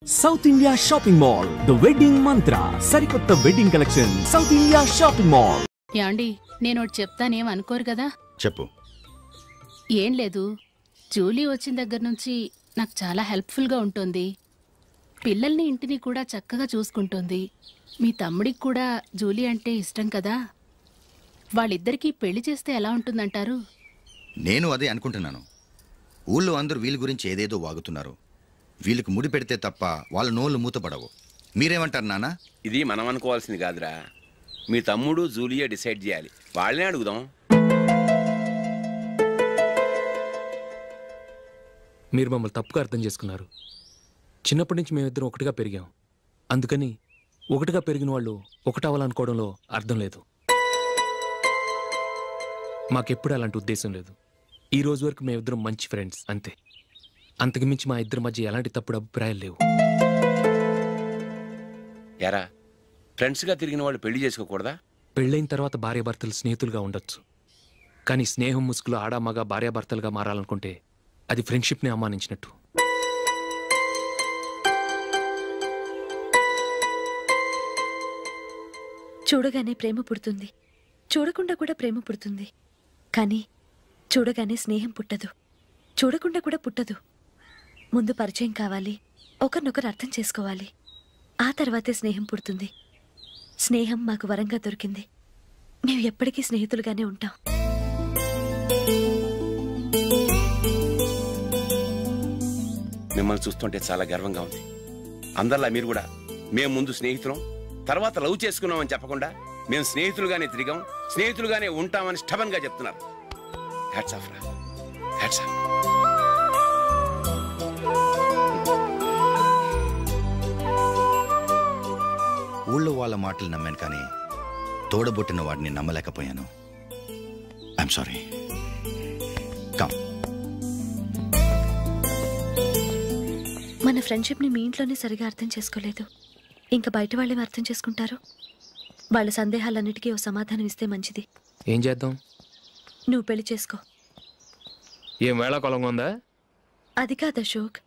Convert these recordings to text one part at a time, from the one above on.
South India shopping mall the wedding Mantra సరికొత్త wedding collection South India shopping mall. యాండి నేనోటి చెప్తానేం అనుకోరు కదా? చెప్పు. ఏం లేదు, జూలీ వచ్చిన దగ్గర నుంచి నాకు చాలా హెల్ప్ఫుల్గా ఉంటుంది. పిల్లల్ని ఇంటిని కూడా చక్కగా చూసుకుంటుంది. మీ తమ్ముడికి కూడా జూలీ అంటే ఇష్టం కదా. వాళ్ళిద్దరికీ పెళ్లి చేస్తే ఎలా ఉంటుందంటారు? నేను అదే అనుకుంటున్నాను. ఊళ్ళో అందరూ వీళ్ళ గురించి ఏదేదో వాగుతున్నారు. వీళ్ళకి ముడి పెడితే తప్ప వాళ్ళ నోళ్ళు మూతపడవు. మీరేమంటారు నాన్న? ఇది మనం అనుకోవాల్సింది కాదురా. మీ తమ్ముడు జూలియా డిసైడ్ చేయాలి. వాళ్ళనే అడుగుదాం. మీరు మమ్మల్ని తప్పుగా అర్థం చేసుకున్నారు. చిన్నప్పటి నుంచి మేమిద్దరం ఒకటిగా పెరిగాం. అందుకని ఒకటిగా పెరిగిన వాళ్ళు ఒకటవ్వాలనుకోవడంలో అర్థం లేదు. మాకెప్పుడు అలాంటి ఉద్దేశం లేదు. ఈ రోజు వరకు మేమిద్దరం మంచి ఫ్రెండ్స్ అంతే. అంతకుమించి మా ఇద్దరి మధ్య ఎలాంటి తప్పుడు అభిప్రాయాలు లేవు. ఎరా, ఫ్రెండ్స్గా తిరిగిన వాళ్ళు పెళ్లి చేసుకోకూడదా? పెళ్ళైన తర్వాత భార్యాభర్తలు స్నేహితులుగా ఉండొచ్చు. కానీ స్నేహం ముసుగులో ఆడామగా భార్యాభర్తలుగా మారాలనుకుంటే అది ఫ్రెండ్షిప్ని అవమానించినట్టు. చూడగానే ప్రేమ పుడుతుంది, చూడకుండా కూడా ప్రేమ పుడుతుంది. కానీ చూడగానే స్నేహం పుట్టదు, చూడకుండా కూడా పుట్టదు. ముందు పరిచయం కావాలి, ఒకరినొకరు అర్థం చేసుకోవాలి. ఆ తర్వాతే స్నేహం పుడుతుంది. స్నేహం మాకు వరంగా దొరికింది. మేము ఎప్పటికీ స్నేహితులుగానే ఉంటాం. మిమ్మల్ని చూస్తుంటే చాలా గర్వంగా ఉంది. అందరిలా మీరు కూడా మేము ముందు స్నేహితులం, తర్వాత లవ్ చేసుకున్నామని చెప్పకుండా మేము స్నేహితులుగానే తిరిగాం, స్నేహితులుగానే ఉంటామని స్టబన్గా చెప్తున్నారు. హ్యాట్స్ ఆఫ్ రా, హ్యాట్స్ ఆఫ్. ఊళ్ళో వాళ్ళ మాటలు నమ్మాను, కానీ తోడబొట్టిన వాడిని నమ్మలేకపోయాను. I'm sorry. కమ్. మన ఫ్రెండ్షిప్ని మీ ఇంట్లోనే సరిగా అర్థం చేసుకోలేదు, ఇంకా బయట వాళ్ళేమి అర్థం చేసుకుంటారు? వాళ్ళ సందేహాలన్నిటికీ ఓ సమాధానం ఇస్తే మంచిది. ఏం చేద్దాం? నువ్వు పెళ్లి చేసుకో. ఏం వేళాకొలంగా ఉందా? అది కాదు అశోక్,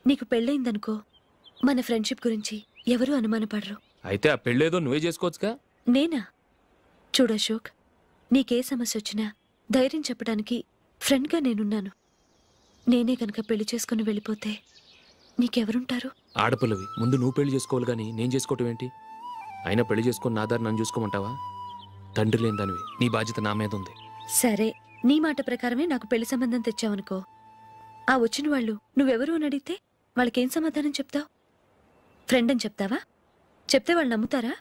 నీకు పెళ్ళయిందనుకో, మన ఫ్రెండ్షిప్ గురించి ఎవరూ అనుమానపడరు. అయితే ఆ పెళ్ళేదో నువ్వే చేసుకోవచ్చుగా. నేనా? చూడు అశోక్, నీకే సమస్య వచ్చినా ధైర్యం చెప్పడానికి ఫ్రెండ్గా నేనున్నాను. నేనే కనుక పెళ్లి చేసుకుని వెళ్ళిపోతే నీకెవరుంటారు? ఆడపిల్లవి, ముందు నువ్వు పెళ్లి చేసుకోవాలి కానీ నేను చేసుకోవటం ఏంటి? అయినా పెళ్లి చేసుకుని నా దారి నన్ను చూసుకోమంటావా? తండ్రి లేని దానివి, నీ బాధ్యత నా మీద ఉంది. సరే, నీ మాట ప్రకారమే నాకు పెళ్లి సంబంధం తెచ్చావనుకో. ఆ వచ్చిన వాళ్ళు నువ్వెవరు అని అడిగితే వాళ్ళకేం సమాధానం చెప్తావు? ఫ్రెండ్ అని చెప్తావా? చెప్తే వాళ్ళు నమ్ముతారా?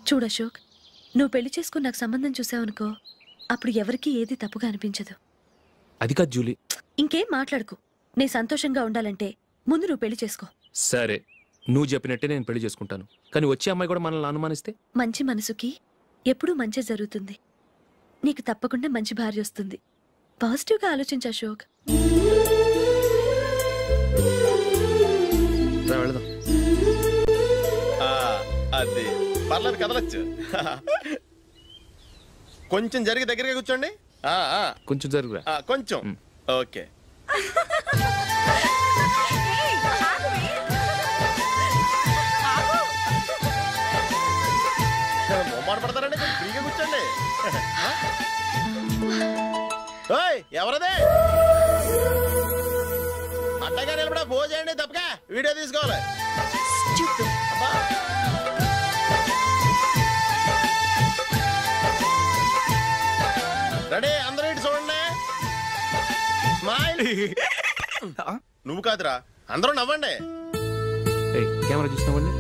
చూడు అశోక్, నువ్వు పెళ్లి చేసుకుని నాకు సంబంధం చూసావనుకో, అప్పుడు ఎవరికీ ఏది తప్పుగా అనిపించదు. అది కాదు జూలీ. ఇంకేం మాట్లాడుకు. నీ సంతోషంగా ఉండాలంటే ముందు నువ్వు పెళ్లి చేసుకో. సరే, నువ్వు చెప్పినట్టే నేను పెళ్లి చేసుకుంటాను. కానీ వచ్చే అమ్మాయి కూడా మనల్ని అనుమానిస్తే? మంచి మనసుకి ఎప్పుడూ మంచి జరుగుతుంది. నీకు తప్పకుండా మంచి భార్య వస్తుంది. పాజిటివ్గా ఆలోచించు అశోక్. వెళదాం. అది పర్లేదు, కదలొచ్చు. కొంచెం జరిగి దగ్గరగా కూర్చోండి. కొంచెం జరుగురా. కొంచెం. ఓకే. మొమ్మాట పడతారండి, కొంచెం ఫ్రీగా కూర్చోండి. ఎవరదే? అట్టగా నిలబడా ఫోన్ చేయండి, తప్పగా వీడియో తీసుకోవాలి. రెడీ, అందరూ ఇటు చూడండి. స్మైల్. నువ్వు కాదురా, అందరూ నవ్వండి. కెమెరా చూసినామండి.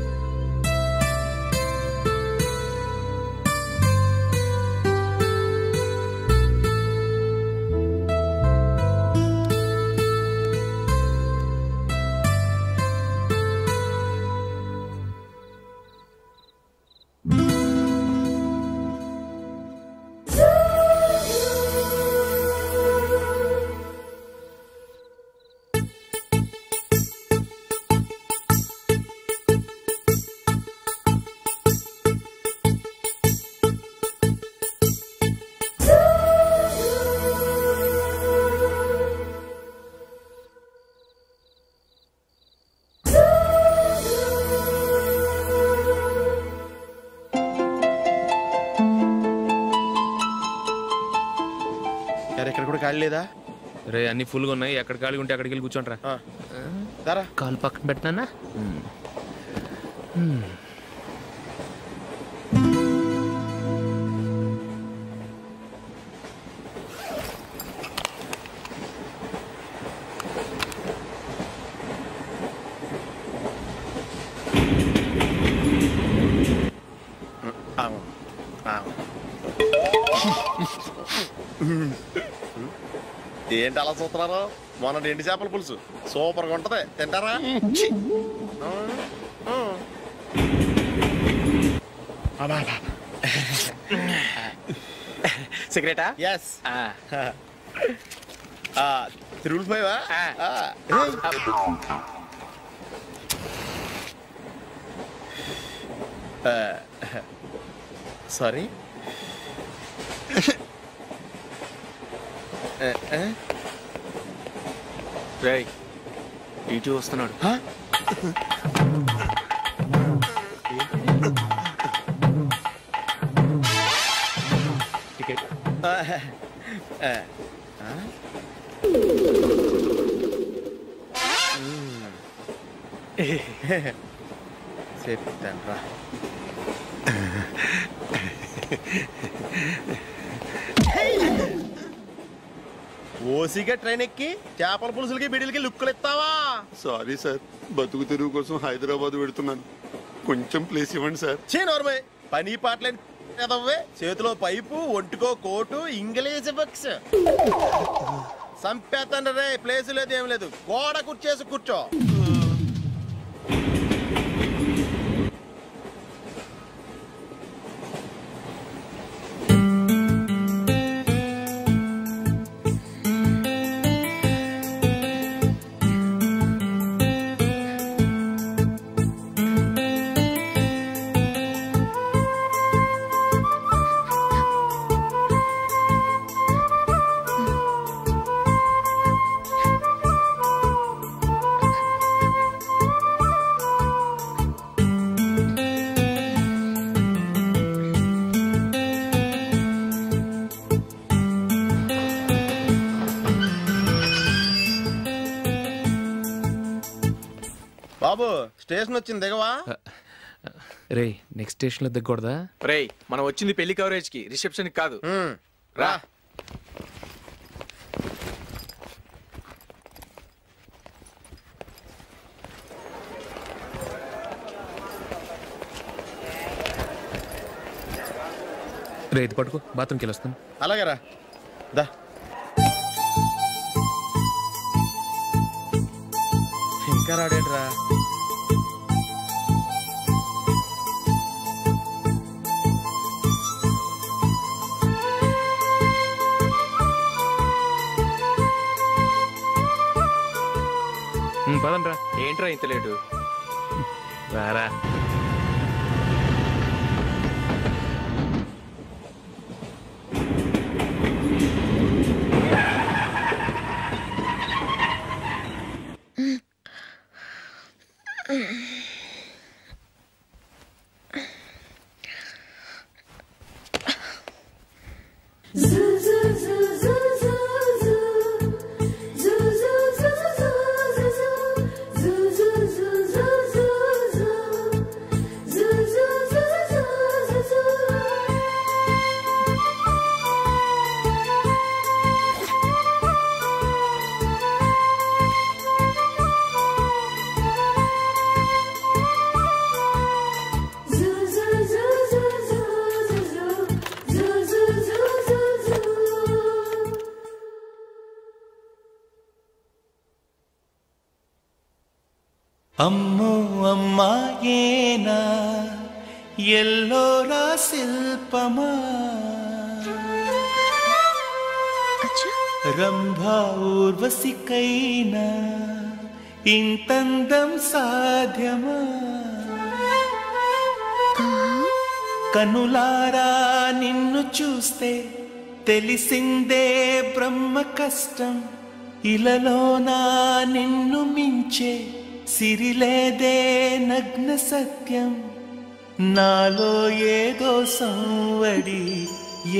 ఖాళీ లేదా? రే అన్ని ఫుల్గా ఉన్నాయి, ఎక్కడ ఖాళీ ఉంటే అక్కడికి వెళ్ళి కూర్చోండి రా. దారా కాలు పక్కన పెట్టినా. ఏంటి అలా చూస్తున్నారు? మొన్న ఎండి చేపల పులుసు సూపర్గా ఉంటది, తింటారా? సిగరెటా? ఎస్. తిరుగులిపోయావా? సారీ. రేయ్ ఇటు వస్తున్నాడు. టికెట్. చెప్తాను రా. ఓసిగా ట్రైన్ ఎక్కి చేపల పులుసులకి బిడిలకి లుక్కులు ఇస్తావా? సారీ సార్, బతుకు తెరువు కోసం హైదరాబాద్ పెడుతున్నాను, కొంచెం ప్లేస్ ఇవ్వండి సార్. నోర్మే పని పాటలేని ఎదవ్వే, చేతిలో పైపు, ఒంటికో కోటు, ఇంగ్లీష్ బుక్స్. సంపేతండ్రి రే, ప్లేస్ లేదు ఏం లేదు, గోడ కుర్చేసి కూర్చో. బాబు స్టేషన్ వచ్చింది, దిగవా? రే నెక్స్ట్ స్టేషన్లో దిగకూడదా? రేయ్ మనం వచ్చింది పెళ్లి కవరేజ్ కి, రిసెప్షన్ కి కాదు. రా. రే ఇది పట్టుకో, బాత్రూమ్కి వెళ్ళి వస్తాను. అలాగే రా. దా. ఇంకా రాడేంట్రా? పదండ్రా. ఏంట్రా ఇంత లేటు? రారా. అమ్మో అమ్మాయేనా ఎల్లోరా శిల్పమా, రంభా ఊర్వశికైనా ఇంతందం సాధ్యమా, కనులారా నిన్ను చూస్తే తెలిసిందే బ్రహ్మ కష్టం, ఇలలోనా నిన్ను మించే సిరిలేదే నగ్న సత్యం, నాలో ఏదో సంవడి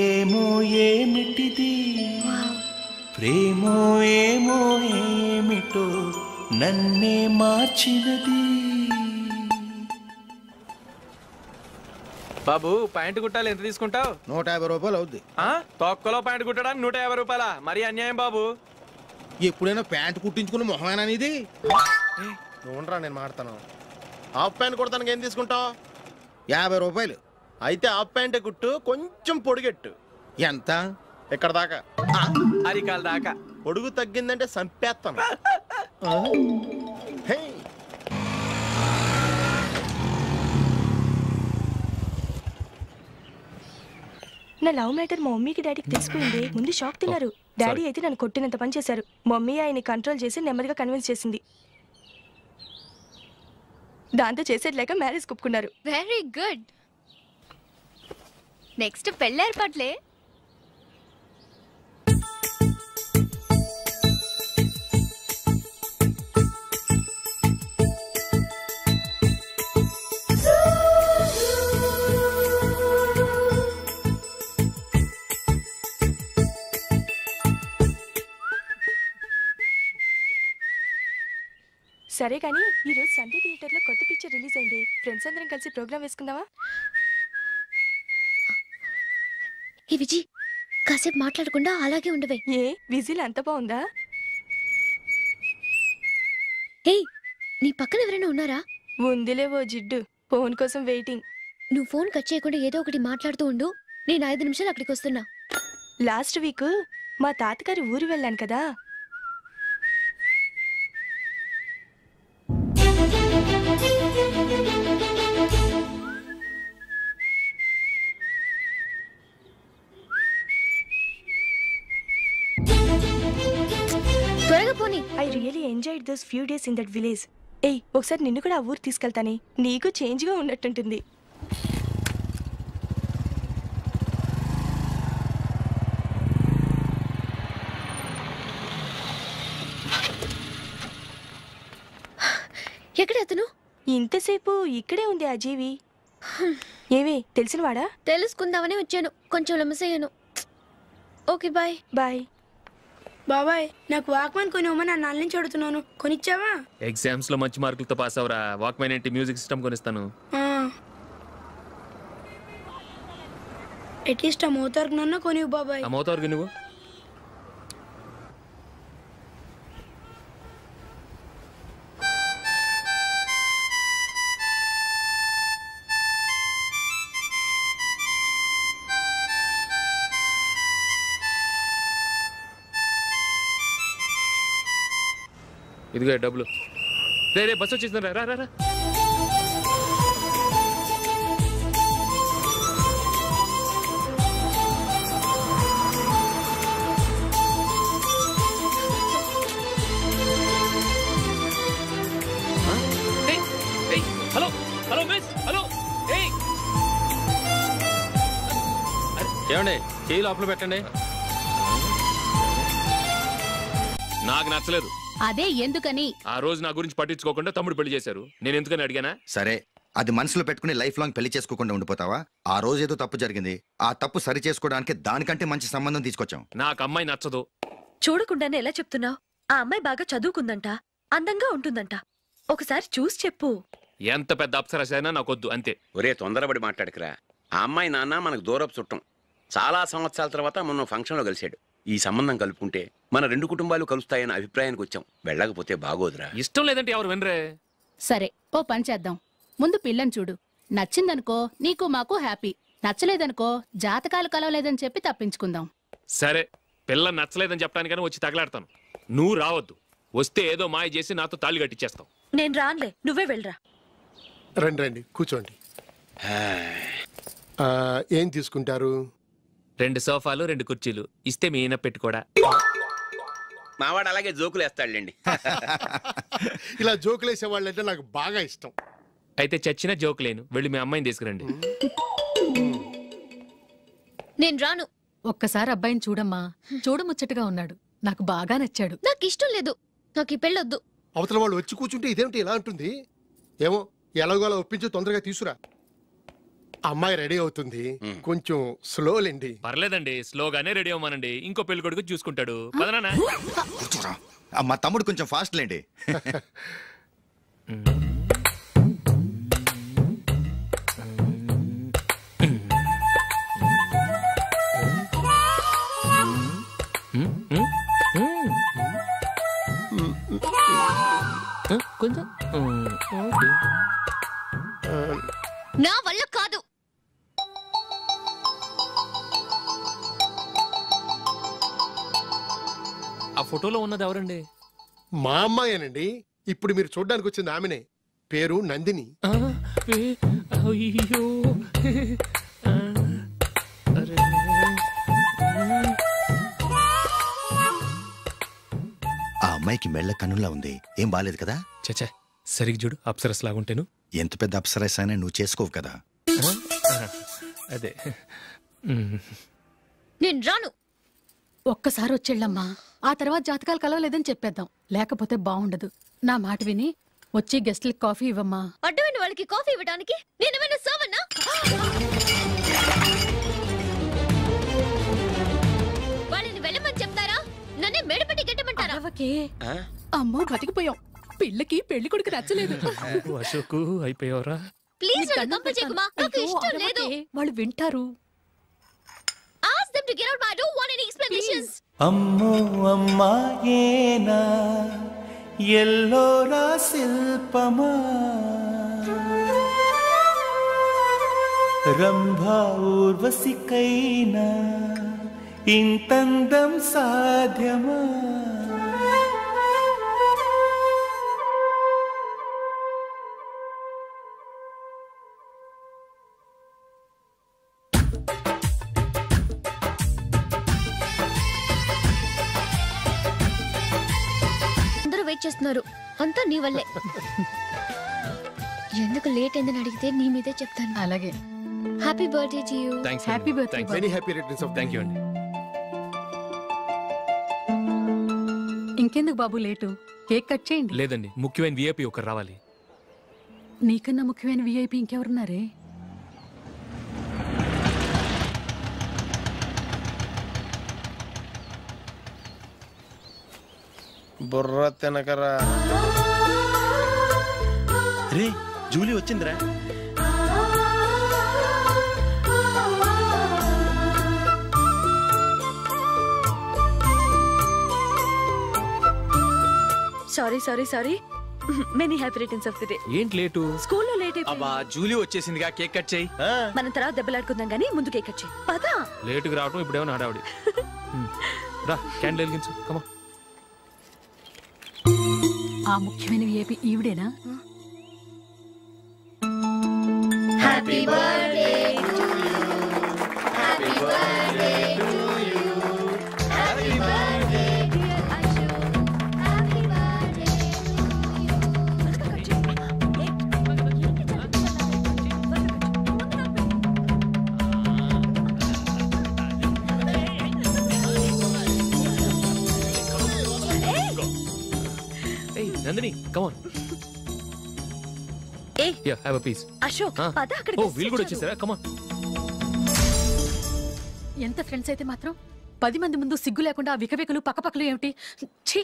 ఏమో ఏమిటిది, ప్రేమో ఏమో ఏమిటో నన్నే మార్చినది. బాబు ప్యాంటు కుట్టాలి, ఎంత తీసుకుంటావు? 150 రూపాయలు అవుద్ది. తొక్కలో ప్యాంటు కుట్టడానికి 150 రూపాయల? మరి అన్యాయం బాబు. ఎప్పుడైనా ప్యాంటు కుట్టించుకున్న మొహమేనా ఇది? నువ్వురా, నేను మాడతాను. హాఫ్ ప్యాంట్ కుడతానికి ఏం తీసుకుంటావు? 50 రూపాయలు. అయితే హాఫ్ ప్యాంటే కుట్టు, కొంచెం పొడిగెట్టు. ఎంత? ఇక్కడ దాకా, అరికాల దాకా. పొడుగు తగ్గిందంటే సంపేస్తాను. నా లవ్ మ్యాటర్ మా మమ్మీకి డాడీకి తెలిసిపోయింది. ముందు షాక్ తిన్నారు. డాడీ అయితే నన్ను కొట్టినంత పని చేశారు. మమ్మీ ఆయన్ని కంట్రోల్ చేసి నెమ్మదిగా కన్విన్స్ చేసింది. దాంతో చేసేది లేక మ్యారేజ్ ఒప్పుకున్నారు. Very good. నెక్స్ట్ పెళ్లి ఏర్పాట్లే. సరే కానీ ఈరోజు సండే థియేటర్లో కొత్త పిక్చర్ రిలీజ్ అయింది. ఫ్రెండ్స్ అందరం కలిసి ప్రోగ్రామ్ వేసుకుందామా? ఈ విజి కాసేపు మాట్లాడకుండా అలాగే ఉండవే. ఏ విజిల్ అంత బాగుందా? హే, నీ పక్కన ఎవరైనా ఉన్నారా? ఉందిలే ఓ జిడ్డు. ఫోన్ కోసం వెయిటింగ్. నువ్వు ఫోన్ కట్ చేయకుండా ఏదో ఒకటి మాట్లాడుతూ ఉండు. నేను 5 నిమిషాలు అక్కడికి వస్తున్నా. లాస్ట్ వీక్ మా తాతగారి ఊరు వెళ్ళాను కదా. త్వరగా పోనీ. I really enjoyed those few days in that village. ఏయ్, ఒకసారి నిన్ను కూడా ఆ ఊరు తీసుకెళ్తానే. నీకు చేంజ్గా ఉన్నట్టుంటుంది. ఎక్కడ అతను? ఇంతసేపు ఇక్కడే ఉంది ఆ జీవి. ఏవి తెలిసినవాడా? తెలుసుకుందామని వచ్చాను. కొంచెం లెమసయ్యాను. Okay bye. బాయ్. బాబాయ్, నాకు వాక్మెన్ కొనివ్వమని నా నాన్న నుంచి అడుగుతున్నాను. కొనిచ్చావా? ఎగ్జామ్స్ లో మంచి మార్కులతో పాస్ అవరా. వాక్మెన్ ఏంటి, మ్యూజిక్ సిస్టమ్ కొనిస్తాను. అట్లీస్ట్ ఆ మోతార్కు నన్న కొనివ్వు బాబాయ్. ఆ మోతార్కు నువ్వు ఇదిగో డబ్బులు. రే బస్సు వచ్చేసింది. రా రా రా. Hello hello miss, hello. ఏమండి, చేయి లోపల పెట్టండి. నాకు నచ్చలేదు. అదే ఎందుకని? ఆ రోజు నా గురించి పట్టించుకోకుండా తమ్ముడు పెళ్లి చేశారు. నేను ఎందుకని అడిగానా? సరే, అది మనసులో పెట్టుకుని లైఫ్ లాంగ్ పెళ్లి చేసుకోకుండా ఉండిపోతావా? ఆ రోజు ఏదో తప్పు జరిగింది. ఆ తప్పు సరి చేసుకోవడానికి దానికంటే మంచి సంబంధం తీసుకొచ్చాం. నాకు అమ్మాయి నచ్చదు. చూడకుండానే ఎలా చెప్తున్నావు? ఆ అమ్మాయి బాగా చదువుకుందంట, అందంగా ఉంటుందంట. ఒకసారి చూసి చెప్పు. ఎంత పెద్ద అప్సరసైనా నాకొద్దు, అంతే. ఒరే, తొందరపడి మాట్లాడకురా. ఆ అమ్మాయి నాన్న మనకు దూరపు చుట్టం. చాలా సంవత్సరాల తర్వాత మొన్న ఫంక్షన్లో కలిశాడు. ఈ సంబంధం కలుపుకుంటే మన 2 కుటుంబాలు కలుస్తాయన్న అభిప్రాయానికి వచ్చాం. వెళ్ళకపోతే బాగోదురా. ఇష్టం లేదంటే ఎవరు వినరే. సరే, ఓ పని చేద్దాం. ముందు పిల్లని చూడు. నచ్చిందనుకో నీకు మాకు హ్యాపీ. నచ్చలేదనుకో జాతకాలు కలవలేదని చెప్పి తప్పించుకుందాం. సరే, పిల్ల నచ్చలేదని చెప్పడానికైనా వచ్చి తగలాడతాను. నువ్వు రావద్దు. వస్తే ఏదో మాయ చేసి నాతో తాళి కట్టించేస్తావు. నేను రానులే, నువ్వే వెళ్ళరా. రండి రండి, కూర్చోండి. ఏం తీసుకుంటారు? 2 సోఫాలు, 2 కుర్చీలు ఇస్తే మీ ఈయన పెట్టుకోడా. మావాడు అలాగే జోకులు వేస్తాడులేండి. ఇలా జోకులు వేసే వాళ్ళంటే నాకు బాగా ఇష్టం. అయితే చచ్చిన జోకు లేను. వెళ్ళి మీ అమ్మాయిని తీసుకురండి. నేను రాను. ఒక్కసారి అబ్బాయిని చూడమ్మా. చూడముచ్చటగా ఉన్నాడు. నాకు బాగా నచ్చాడు. నాకు ఇష్టం లేదు. నాకు ఈ పెళ్ళొద్దు. అవతల వాళ్ళు వచ్చి కూర్చుంటే ఇదేమిటి ఇలా ఉంటుంది? ఏమో, ఎలాగోలా ఒప్పించి తొందరగా తీసుకురా. అమ్మాయి రెడీ అవుతుంది, కొంచెం స్లోలేండి. పర్లేదండి, స్లోగానే రెడీ అవ్వమానండి. ఇంకో పెళ్లి కొడుకు చూసుకుంటాడు. పదనా కూర్చోరా. మా తమ్ముడు కొంచెం ఫాస్ట్ లేండి. కొంచెం నా వల్ల కాదు. ఆ ఫోటోలో ఉన్నది ఎవరండి? మా అమ్మాయేనండి. ఇప్పుడు మీరు చూడ్డానికి వచ్చింది ఆమెనే. పేరు నందిని. అయ్యో ఆ అమ్మాయికి మెళ్ళ కన్నులా ఉంది. ఏం బాలేదు కదా? చచ్చా, సరిగ్గా చూడు, అప్సరస్ లాగుంటేను. ఎంత పెద్ద అప్సరస్ అయినా నువ్వు చేసుకోవు కదా. అదే నేను రాను. ఒక్కసారి వచ్చేళ్ళమ్మా, ఆ తర్వాత జాతకాలు కలవలేదని చెప్పేద్దాం. లేకపోతే బాగుండదు. నా మాట విని వచ్చి గెస్ట్లకి కాఫీ ఇవ్వమ్మా. అడ్డమైన వాళ్ళకి కాఫీ ఇవ్వడానికి నేనేమైనా సర్వన్నా? వాళ్ళని వెళ్ళమని చెప్తారా? నన్నే మేడపట్టి గెట్టమంటారా? అమ్మో బతికిపోయాం. పిల్లకి పెళ్లి కొడుకు నచ్చలేదు. అశోకు అయిపోయావరా? ప్లీజ్ నన్ను కంపచేయకుమా. నాకు ఇష్టం లేదు. వాళ్ళు వింటారు. Ask them to get out. I don't want any explanations. అమ్మో అమ్మాయేనా ఎల్లోరా శిల్పమా రంభా ఊర్వశికైనా ఇంతందం సాధ్యమా? వెయిట్ చేస్తున్నారు. అంతా నీ వల్లే. ఎందుకు లేట్ అయిందని అడిగితే నీ మీదే చెప్తాను. అలాగే. Happy birthday to you. Happy birthday. Many happy returns of. Thank you అండి. ఇంకెందుకు బాబు లేటు? కేక్ కట్ చేయండి. లేదండి, ముఖ్యమైన విఐపి ఒకరు రావాలి. నీకన్నా ముఖ్యమైన విఐపి ఇంకెవరున్నారే? బుర్ర తినకరా. రే జూలీ వచ్చిందిరా. Sorry sorry sorry. Many happy returns of the day. ఏంటి లేటు? స్కూల్లో లేట్ అయిపోయింది. అబ్బా జూలీ వచ్చేసిందిగా, కేక్ కట్ చేయి. మనం తర్వాత దెబ్బలాడుకుందాం గానీ ముందు కేక్ కట్ చేయి. పదా. లేటుగా రావటం ఇప్పుడేమో హడావుడి. రా క్యాండిల్ వెలిగించు. కమా. ఆ ముఖ్యమైన విఐపి ఈవిడేనా? Happy birthday to you. Happy birthday to you. Happy birthday dear Ashok. Happy birthday Nandini come on. Yeah, have a piece. Ashok పద అక్కడికి. ఓ వీళ్ళు కూడా వచ్చేసారా? come on. ఎంత ఫ్రెండ్స్ అయితే మాత్రం 10 మంది ముందు సిగ్గు లేకుండా ఆ వికవికలు పక్కపక్కలు ఏమిటి? ఛీ.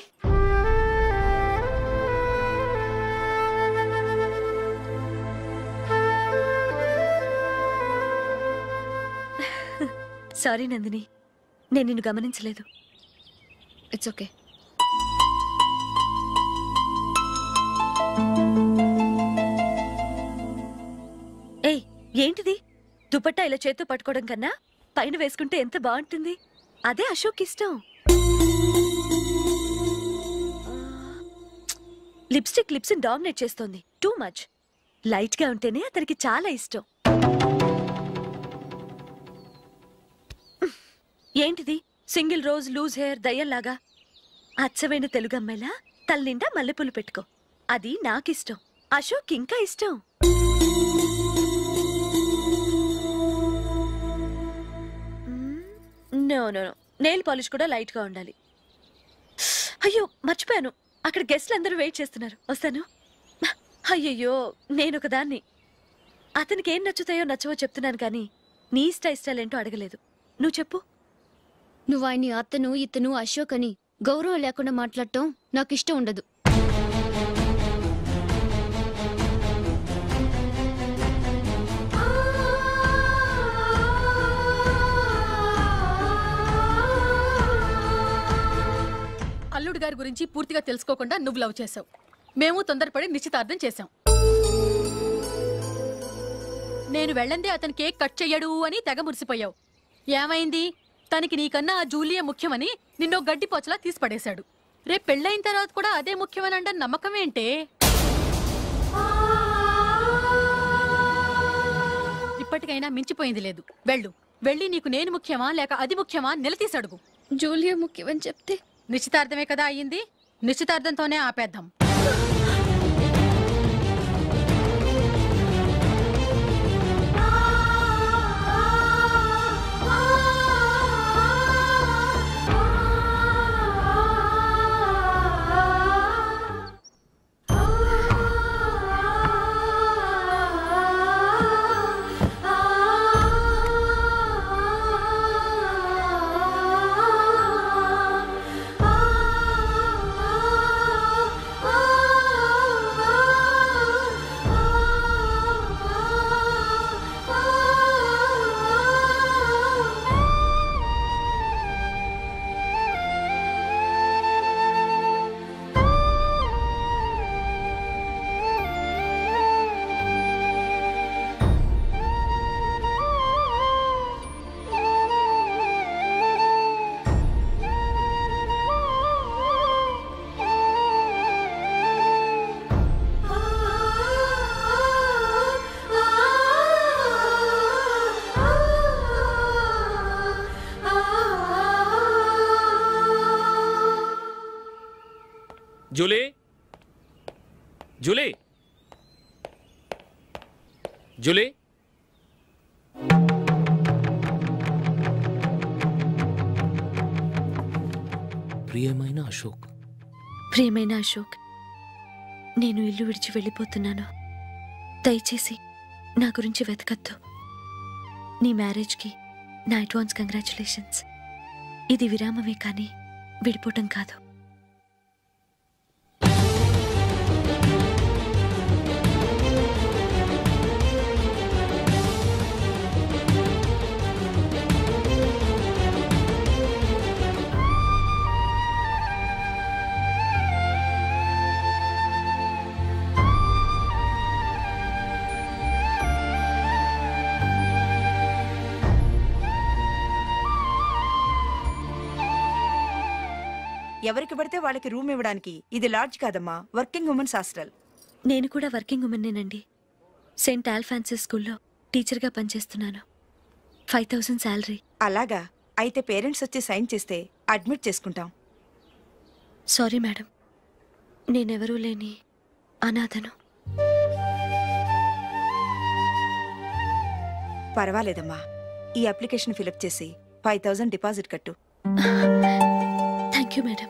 సారీ నందిని, నేను నిన్ను గమనించలేదు. It's okay. ఏయ్ ఏంటిది? దుపట్టా ఇలా చేత్తో పట్టుకోవడం కన్నా పైన వేసుకుంటే ఎంత బాగుంటుంది. అదే అశోక్ ఇష్టం. లిప్స్టిక్ లిప్స్ డామినేట్ చేస్తోంది. Too much. లైట్ గా ఉంటేనే అతనికి చాలా ఇష్టం. ఏంటిది? సింగిల్ రోజ్ లూజ్ హెయిర్ దయ్యంలాగా. అచ్చమైన తెలుగు అమ్మాయిలా తల్లిండా మల్లెపూలు పెట్టుకో. అది నాకిష్టం. అశోక్ ఇంకా ఇష్టం. No no no, nail polish కూడా లైట్ గా ఉండాలి. అయ్యో మర్చిపోయాను, అక్కడ గెస్ట్లు అందరూ వెయిట్ చేస్తున్నారు. వస్తాను. అయ్యయ్యో నేనొక దాన్ని. అతనికి ఏం నచ్చుతాయో నచ్చవో చెప్తున్నాను కానీ నీ ఇష్టాలు ఏంటో అడగలేదు. నువ్వు చెప్పు. నువ్వు ఆయన్ని అతను ఇతను అశోక్ అని గౌరవం లేకుండా మాట్లాడటం నాకు ఇష్టం ఉండదు. అల్లుడు గారి గురించి పూర్తిగా తెలుసుకోకుండా నువ్వు లవ్ చేసావు. మేము తొందరపడి నిశ్చితార్థం చేశాం. నేను వెళ్ళందే అతను కేక్ కట్ చెయ్యడు అని తెగ మురిసిపోయావు. ఏమైంది? తనకి నీకన్నా ఆ జూలియే ముఖ్యమని నిన్నో గడ్డిపోచలా తీసి పడేశాడు. రేపు పెళ్ళైన తర్వాత కూడా అదే ముఖ్యమని అంటే నమ్మకం ఏంటే? ఇప్పటికైనా మించిపోయింది లేదు. వెళ్ళి నీకు నేను ముఖ్యమా లేక అది ముఖ్యమా నిలదీసి అడుగు. జూలియా ముఖ్యమని చెప్తే నిశ్చితార్థమే కదా అయ్యింది. నిశ్చితార్థంతోనే ఆపేద్దాం. Julie, Julie, Julie. ప్రియమైన అశోక్, ప్రియమైన అశోక్, నేను ఇల్లు విడిచి వెళ్ళిపోతున్నాను. దయచేసి నా గురించి వెతకద్దు. నీ మ్యారేజ్కి నా అడ్వాన్స్ కంగ్రాచులేషన్స్. ఇది విరామమే కానీ విడిపోవటం కాదు. ఎవరికి పడితే వాళ్ళకి రూమ్ ఇవ్వడానికి ఇది లాడ్జ్ కాదమ్మా, వర్కింగ్ ఉమెన్స్ హాస్టల్. నేను కూడా వర్కింగ్ ఉమెన్నేనండి. సెయింట్ ఆల్ఫాన్సిస్ స్కూల్లో టీచర్గా పనిచేస్తున్నాను. 5000 శాలరీ. అలాగా? అయితే పేరెంట్స్ వచ్చి సైన్ చేస్తే అడ్మిట్ చేసుకుంటాం. సారీ మేడం, నేనెవరూ లేని అనాథను. పర్వాలేదమ్మా, ఈ అప్లికేషన్ ఫిలప్ చేసి 5000 డిపాజిట్ కట్టు. Thank you madam.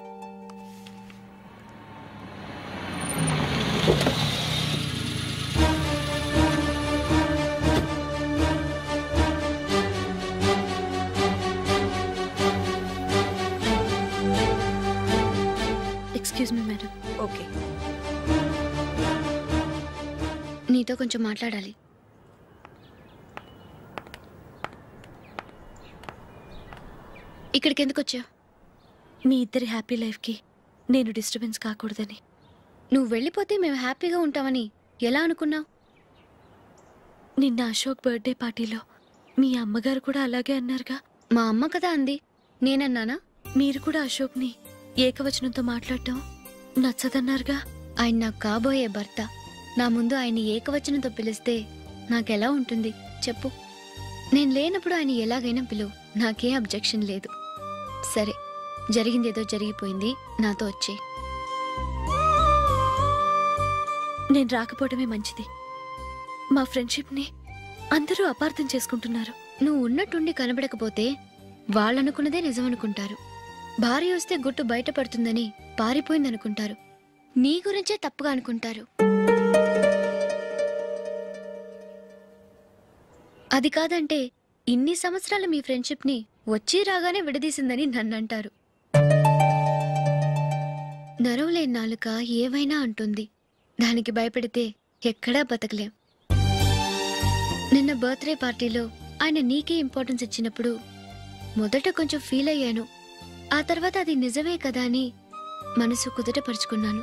Excuse me madam. Okay. నీతో కొంచెం మాట్లాడాలి. ఇక్కడికి ఎందుకు వచ్చావు? మీ ఇద్దరి హ్యాపీ లైఫ్కి నేను డిస్టర్బెన్స్ కాకూడదని. నువ్వు వెళ్ళిపోతే మేము హ్యాపీగా ఉంటామని ఎలా అనుకున్నావు? నిన్న అశోక్ బర్త్డే పార్టీలో మీ అమ్మగారు కూడా అలాగే అన్నారుగా. మా అమ్మ కదా అంది, నేనన్నానా? మీరు కూడా అశోక్ని ఏకవచనంతో మాట్లాడటం నచ్చదన్నారుగా. ఆయన నాకు కాబోయే భర్త. నా ముందు ఆయన్ని ఏకవచనంతో పిలిస్తే నాకెలా ఉంటుంది చెప్పు? నేను లేనప్పుడు ఆయన ఎలాగైనా పిలువు, నాకే అబ్జెక్షన్ లేదు. సరే, జరిగిందేదో జరిగిపోయింది, నాతో వచ్చే. నేను రాకపోవడమే మంచిది. మా ఫ్రెండ్షిప్ని అందరూ అపార్థం చేసుకుంటున్నారు. నువ్వు ఉన్నట్టుండి కనబడకపోతే వాళ్ళనుకున్నదే నిజమనుకుంటారు. భార్య వస్తే గుట్టు బయటపడుతుందని పారిపోయిందనుకుంటారు. నీ గురించే తప్పుగా అనుకుంటారు. అది కాదంటే ఇన్ని సంవత్సరాల మీ ఫ్రెండ్షిప్ని వచ్చి రాగానే విడదీసిందని నన్నంటారు. నరవలేని నాలుక ఏవైనా అంటుంది. దానికి భయపడితే ఎక్కడా బతకలేం. నిన్న బర్త్డే పార్టీలో ఆయన నీకే ఇంపార్టెన్స్ ఇచ్చినప్పుడు మొదట కొంచెం ఫీల్ అయ్యాను. ఆ తర్వాత అది నిజమే కదా అని మనసు కుదుటపరుచుకున్నాను.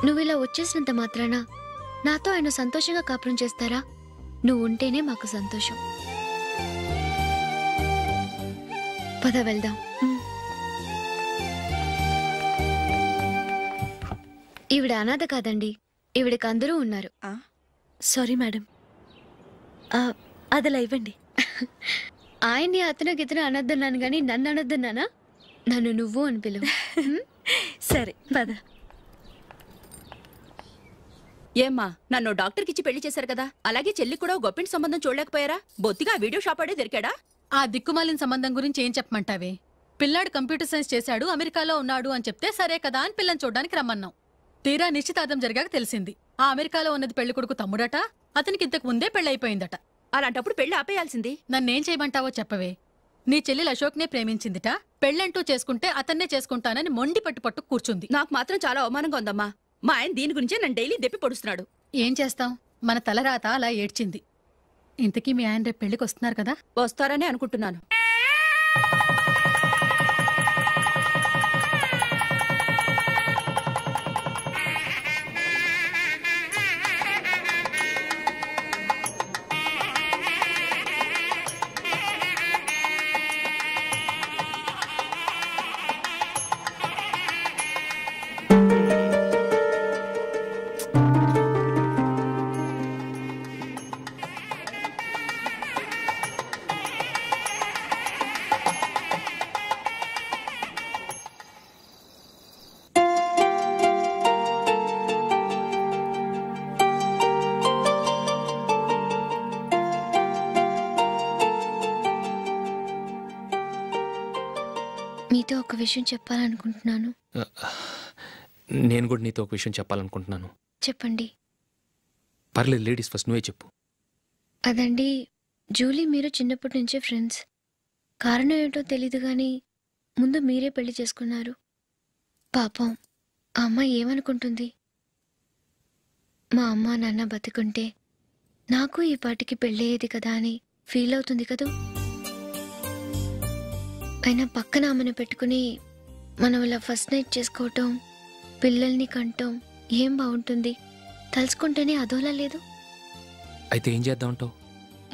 నువ్వు ఇలా వచ్చేసినంత మాత్రాన నాతో ఆయన సంతోషంగా కాపురం చేస్తారా? నువ్వు ఉంటేనే మాకు సంతోషం. పద వెళ్దాం. ఈవిడ అనాథ కాదండి, ఈవిడకి అందరూ ఉన్నారు. సారీ మేడం, అదలా ఇవ్వండి. ఆయన్ని అతను గితను అనొద్దన్నాను గాని నన్ను అనొద్దన్నానా? నన్ను నువ్వు అని పిలువు. సరే పద. ఏమ్మా, నన్ను డాక్టర్కి ఇచ్చి పెళ్లి చేశారు కదా, అలాగే చెల్లి కూడా గొప్పింటి సంబంధం చూడలేకపోయారా? బొత్తిగా వీడియో షాప్ ఆడే దొరికాడా? ఆ దిక్కుమాలిన సంబంధం గురించి ఏం చెప్పమంటావే? పిల్లాడు కంప్యూటర్ సైన్స్ చేశాడు, అమెరికాలో ఉన్నాడు అని చెప్తే సరే కదా అని పిల్లని చూడడానికి రమ్మన్నాం. తీరా నిశ్చితార్థం జరిగాక తెలిసింది ఆ అమెరికాలో ఉన్నది పెళ్లి కొడుకు తమ్ముడట, అతనికి ఇంతకు ముందే పెళ్ళైపోయిందట. అలాంటప్పుడు పెళ్లి ఆపేయాల్సింది. నన్నేం చేయమంటావో చెప్పవే. నీ చెల్లెలు అశోక్నే ప్రేమించిందిట, పెళ్ళంటూ చేసుకుంటే అతన్నే చేసుకుంటానని మొండి పట్టు కూర్చుంది. నాకు మాత్రం చాలా అవమానంగా ఉందమ్మా. మా ఆయన దీని గురించే నన్ను డైలీ దెప్పి పొడుస్తున్నాడు. ఏం చేస్తాం, మన తలరాత అలా ఏడ్చింది. ఇంతకీ మీ ఆయన రేపు పెళ్లికి వస్తున్నారు కదా? వస్తారనే అనుకుంటున్నాను. మీతో ఒక విషయం చెప్పాలనుకుంటున్నాను. నేను కూడా నీతో ఒక విషయం చెప్పాలనుకుంటున్నాను. చెప్పండి. పర్లేదు, లేడీస్ ఫస్ట్, నువ్వే చెప్పు. అదండి, జూలీ మీరు చిన్నప్పటి నుంచే ఫ్రెండ్స్. కారణం ఏంటో తెలీదు కానీ ముందు మీరే పెళ్లి చేసుకున్నారు. పాపం ఆ అమ్మాయి ఏమనుకుంటుంది? మా అమ్మ నాన్న బతికుంటే నాకు ఈ పాటికి పెళ్ళయ్యేది కదా అని ఫీల్ అవుతుంది కదూ. అయినా పక్కన ఆమెను పెట్టుకుని మనం ఇలా ఫస్ట్ నైట్ చేసుకోవటం, పిల్లల్ని కంటం ఏం బాగుంటుంది? తలుచుకుంటేనే అదోలా లేదు. అయితే ఏం చేద్దామంటావు?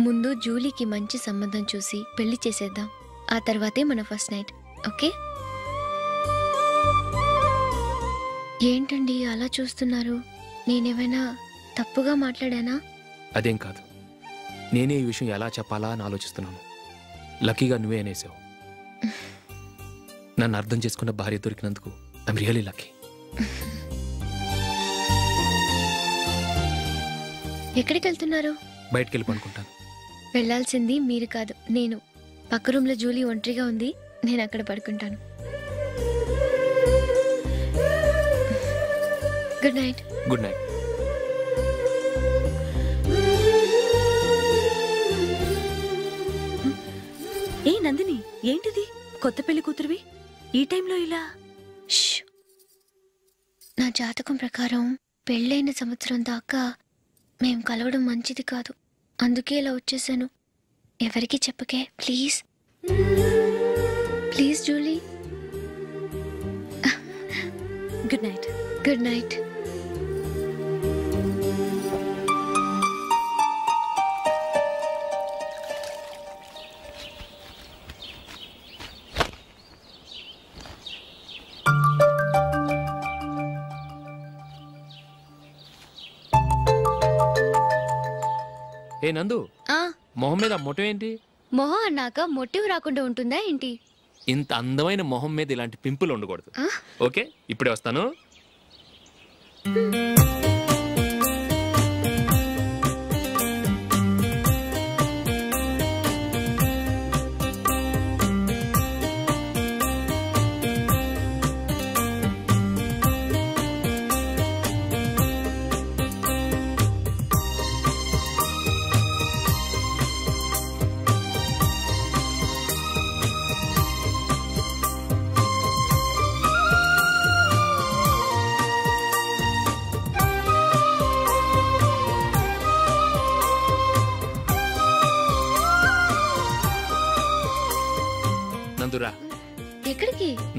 ముందు జూలీకి మంచి సంబంధం చూసి పెళ్లి చేసేద్దాం, ఆ తర్వాతే మన ఫస్ట్ నైట్. ఓకే? ఏంటండి అలా చూస్తున్నారు? నేనేమైనా తప్పుగా మాట్లాడానా? అదేం కాదు, నేనే ఈ విషయం ఎలా చెప్పాలా అని ఆలోచిస్తున్నాను. లక్కీగా నువ్వే అనేసావు. నన్ను అర్థం చేసుకున్న భార్య దొరికినందుకు ఐమ్ రియలీ లక్కీ. ఎక్కడికి వెళ్తున్నారు? బయటికి వెళ్ళి పడుకుంటాను. వెళ్లాల్సింది మీరు కాదు, నేను. పక్క రూమ్లో జూలీ ఒంటరిగా ఉంది, నేను అక్కడ పడుకుంటాను. Good night. Good night. ఏ నందిని, ఏంటిది? కొత్త పెళ్లి కూతురువి ఈ టైంలో ఇలా? నా జాతకం ప్రకారం పెళ్ళైన సంవత్సరం దాకా మేం కలవడం మంచిది కాదు, అందుకే ఇలా వచ్చేసాను. ఎవరికి చెప్పకే please. Please Julie. Good night. Good night. ఏ నందు, మొహం మీద మొట్టం ఏంటి? మొహం అన్నాక మొట్టివి రాకుండా ఉంటుందా ఏంటి? ఇంత అందమైన మొహం మీద ఇలాంటి పింపుల్ ఉండకూడదు. ఓకే, ఇప్పుడే వస్తాను.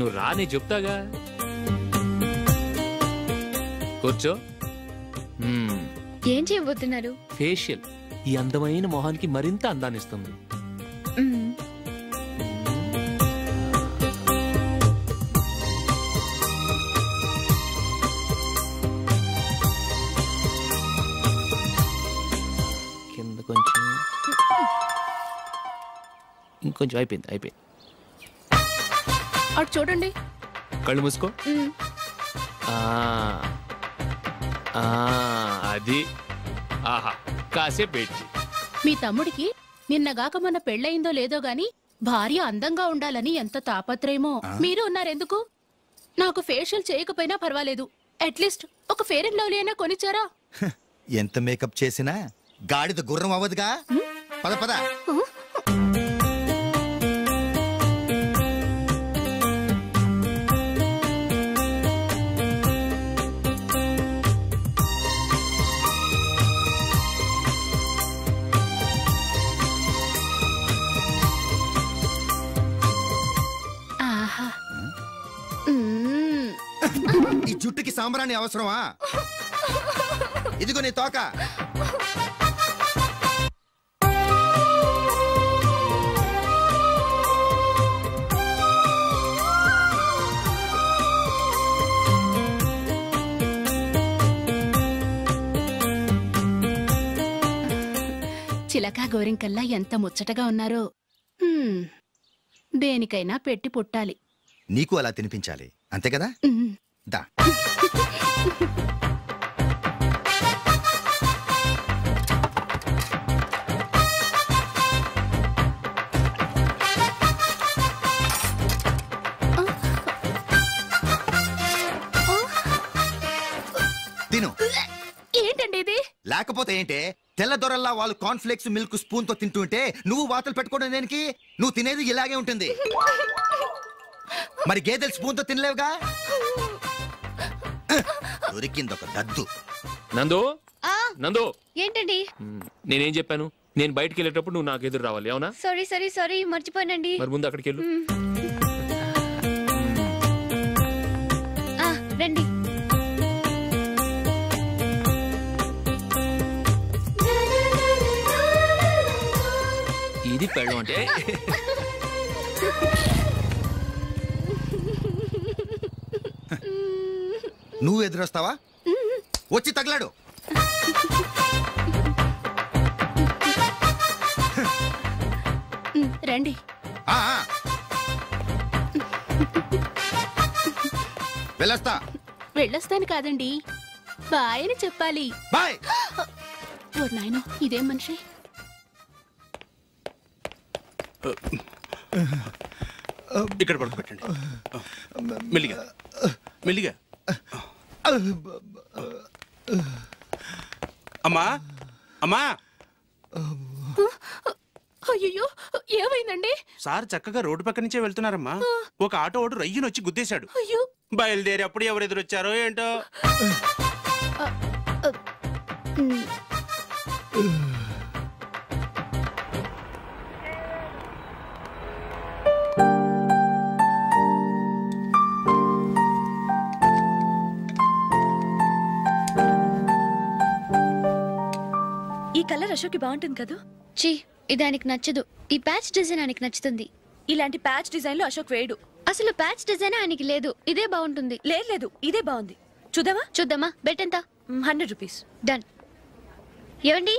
నువ్వు రా, నేను చెప్తాగా. కూర్చో. ఏం చేయబోతున్నారు? ఫేషియల్ ఈ అందమైన మొహానికి మరింత అందాన్నిస్తుంది. కింద కొంచెం, ఇంకొంచెం. అయిపోయింది. అటు చూడండి. కళ్ళు మూసుకో. అది. ఆహా, కాసేపు పెట్టి. మీ తమ్ముడికి నిన్నగాక మన పెళ్ళయిందో లేదో గాని భార్య అందంగా ఉండాలని ఎంత తాపత్రయమో. మీరు ఉన్నారెందుకు? నాకు ఫేషియల్ చేయకపోయినా పర్వాలేదు, అట్లీస్ట్ ఒక ఫేర్ అండ్ లవ్లీ అయినా కొనిచ్చారా? ఎంత మేకప్ చేసినా గాడిద గుర్రం అవ్వదుగా. పద పద. ఈ జుట్టుకి సాంబ్రాణి అవసరమా? ఇదిగో నీ తోక. చిలకా గోరింకల్లా ఎంత ముచ్చటగా ఉన్నారో. దేనికైనా పెట్టి పుట్టాలి. నీకు అలా తినిపించాలి, అంతే కదా? దా. తిను. ఏంటండి ఇది? లేకపోతే ఏంటే, తెల్లదొరల్లా వాళ్ళు కార్న్ఫ్లేక్స్ మిల్క్ స్పూన్ తో తింటుంటే నువ్వు వాతలు పెట్టుకోవడం దేనికి? నువ్వు తినేది ఇలాగే ఉంటుంది. మరి గేదెలు స్పూన్ తో తినలేవుగా. దొరికిందొక దద్దు. నందు, ఏంటండి? నేనేం చెప్పాను? నేను బయటికి వెళ్ళేటప్పుడు నువ్వు నాకు ఎదురు రావాలి, అవునా? సారీ మర్చిపోయానండి. మరి ముందు అక్కడికి వెళ్ళు. రండి. ఇది పెళ్ళం అంటే. నువ్వు ఎదురొస్తావా? వచ్చి తగలాడు. రండి. వెళ్ళొస్తాను కాదండి, బాయ్ అని చెప్పాలి. బాయ్. ఓ నాయనో, ఇదేం మనిషి? ఇక్కడ పడుకోబెట్టండి. మెల్లిగా మెల్లిగా. అమ్మా అమ్మా. అయ్యో, ఏమైందండి? సార్ చక్కగా రోడ్డు పక్క నుంచే వెళ్తున్నారమ్మా. ఒక ఆటో ఓడు రయ్యను వచ్చి గుద్దేశాడు. బయలుదేరి అప్పుడు ఎవరు ఎదురొచ్చారో ఏంటో. ఈ కలర్ అశోక్కి బాగుంటుంది కదా? చీ, ఇది ఆయనకి నచ్చదు. ఈ ప్యాచ్ డిజైన్ ఆయనకి నచ్చుతుంది. ఇలాంటి ప్యాచ్ డిజైన్ లో అశోక్ వేడు. అసలు ప్యాచ్ డిజైన్ ఆయనకి లేదు. ఇదే బాగుంటుంది. లేదు, ఇదే బాగుంది. చూద్దామా? బెట్ ఎంత? 100 రూపీస్. డన్. ఏవండి,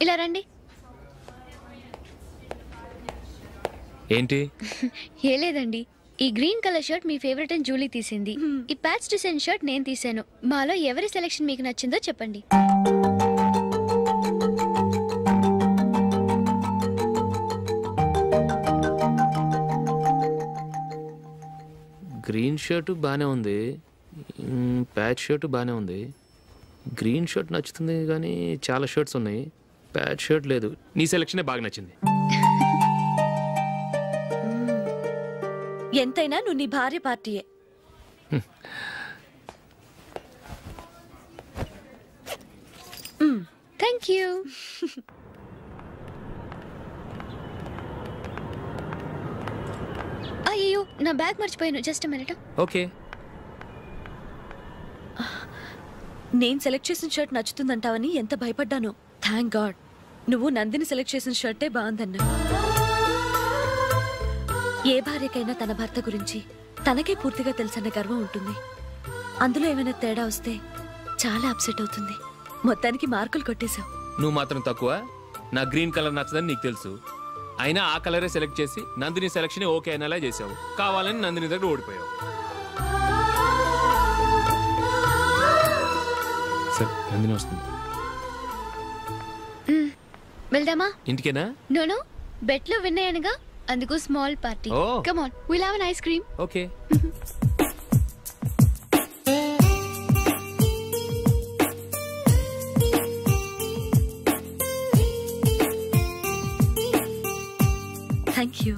ఇలా రండి. ఏంటి? ఏ లేదండి, ఈ గ్రీన్ కలర్ షర్ట్ మీ ఫేవరెట్ అని జూలీ తీసింది. ఈ ప్యాచ్ డిజైన్ షర్ట్ నేను తీసాను. మాలో ఎవరి సెలెక్షన్ మీకు నచ్చిందో చెప్పండి. గ్రీన్ షర్ట్ బాగానే ఉంది, ప్యాచ్ షర్ట్ బాగానే ఉంది. గ్రీన్ షర్ట్ నచ్చుతుంది కానీ చాలా షర్ట్స్ ఉన్నాయి, ప్యాచ్ షర్ట్ లేదు. నీ సెలెక్షనే బాగా నచ్చింది. ఎంతైనా నువ్వు నీ భార్య పార్టీయే. Thank you. అయ్యో నా బ్యాగ్ మర్చిపోయాను. Just minute. ఓకే. నేను సెలెక్ట్ చేసిన షర్ట్ నచ్చుతుందంటావని ఎంత భయపడ్డాను. థ్యాంక్ గాడ్ నువ్వు నందిని సెలెక్ట్ చేసిన షర్టే బాగుందన్నా. ఏ భార్యకైనా తన భర్త గురించి తనకే పూర్తిగా తెలుసన్న గర్వం ఉంటుంది. అందులో ఏమైనా తేడా వస్తే చాలా అప్సెట్ అవుతుంది. మొత్తానికి మార్కులు కొట్టేశావు. నువ్వు మాత్రం తక్కువ. నా గ్రీన్ కలర్ నచ్చదని నీకు తెలుసు. అయినా ఆ కలరే సెలెక్ట్ చేసి నందిని సెలెక్షన్ ఓకే అనేలా చేసావు. కావాలని నందిని దగ్గర ఓడిపోయావు. సరే నందిని వస్తుంది. వెళ్దామా? ఇంటికేనా? నో బెట్లో విన్నాయనగా, అందుకు small party. Come on, will have an ice cream. Okay. Thank you.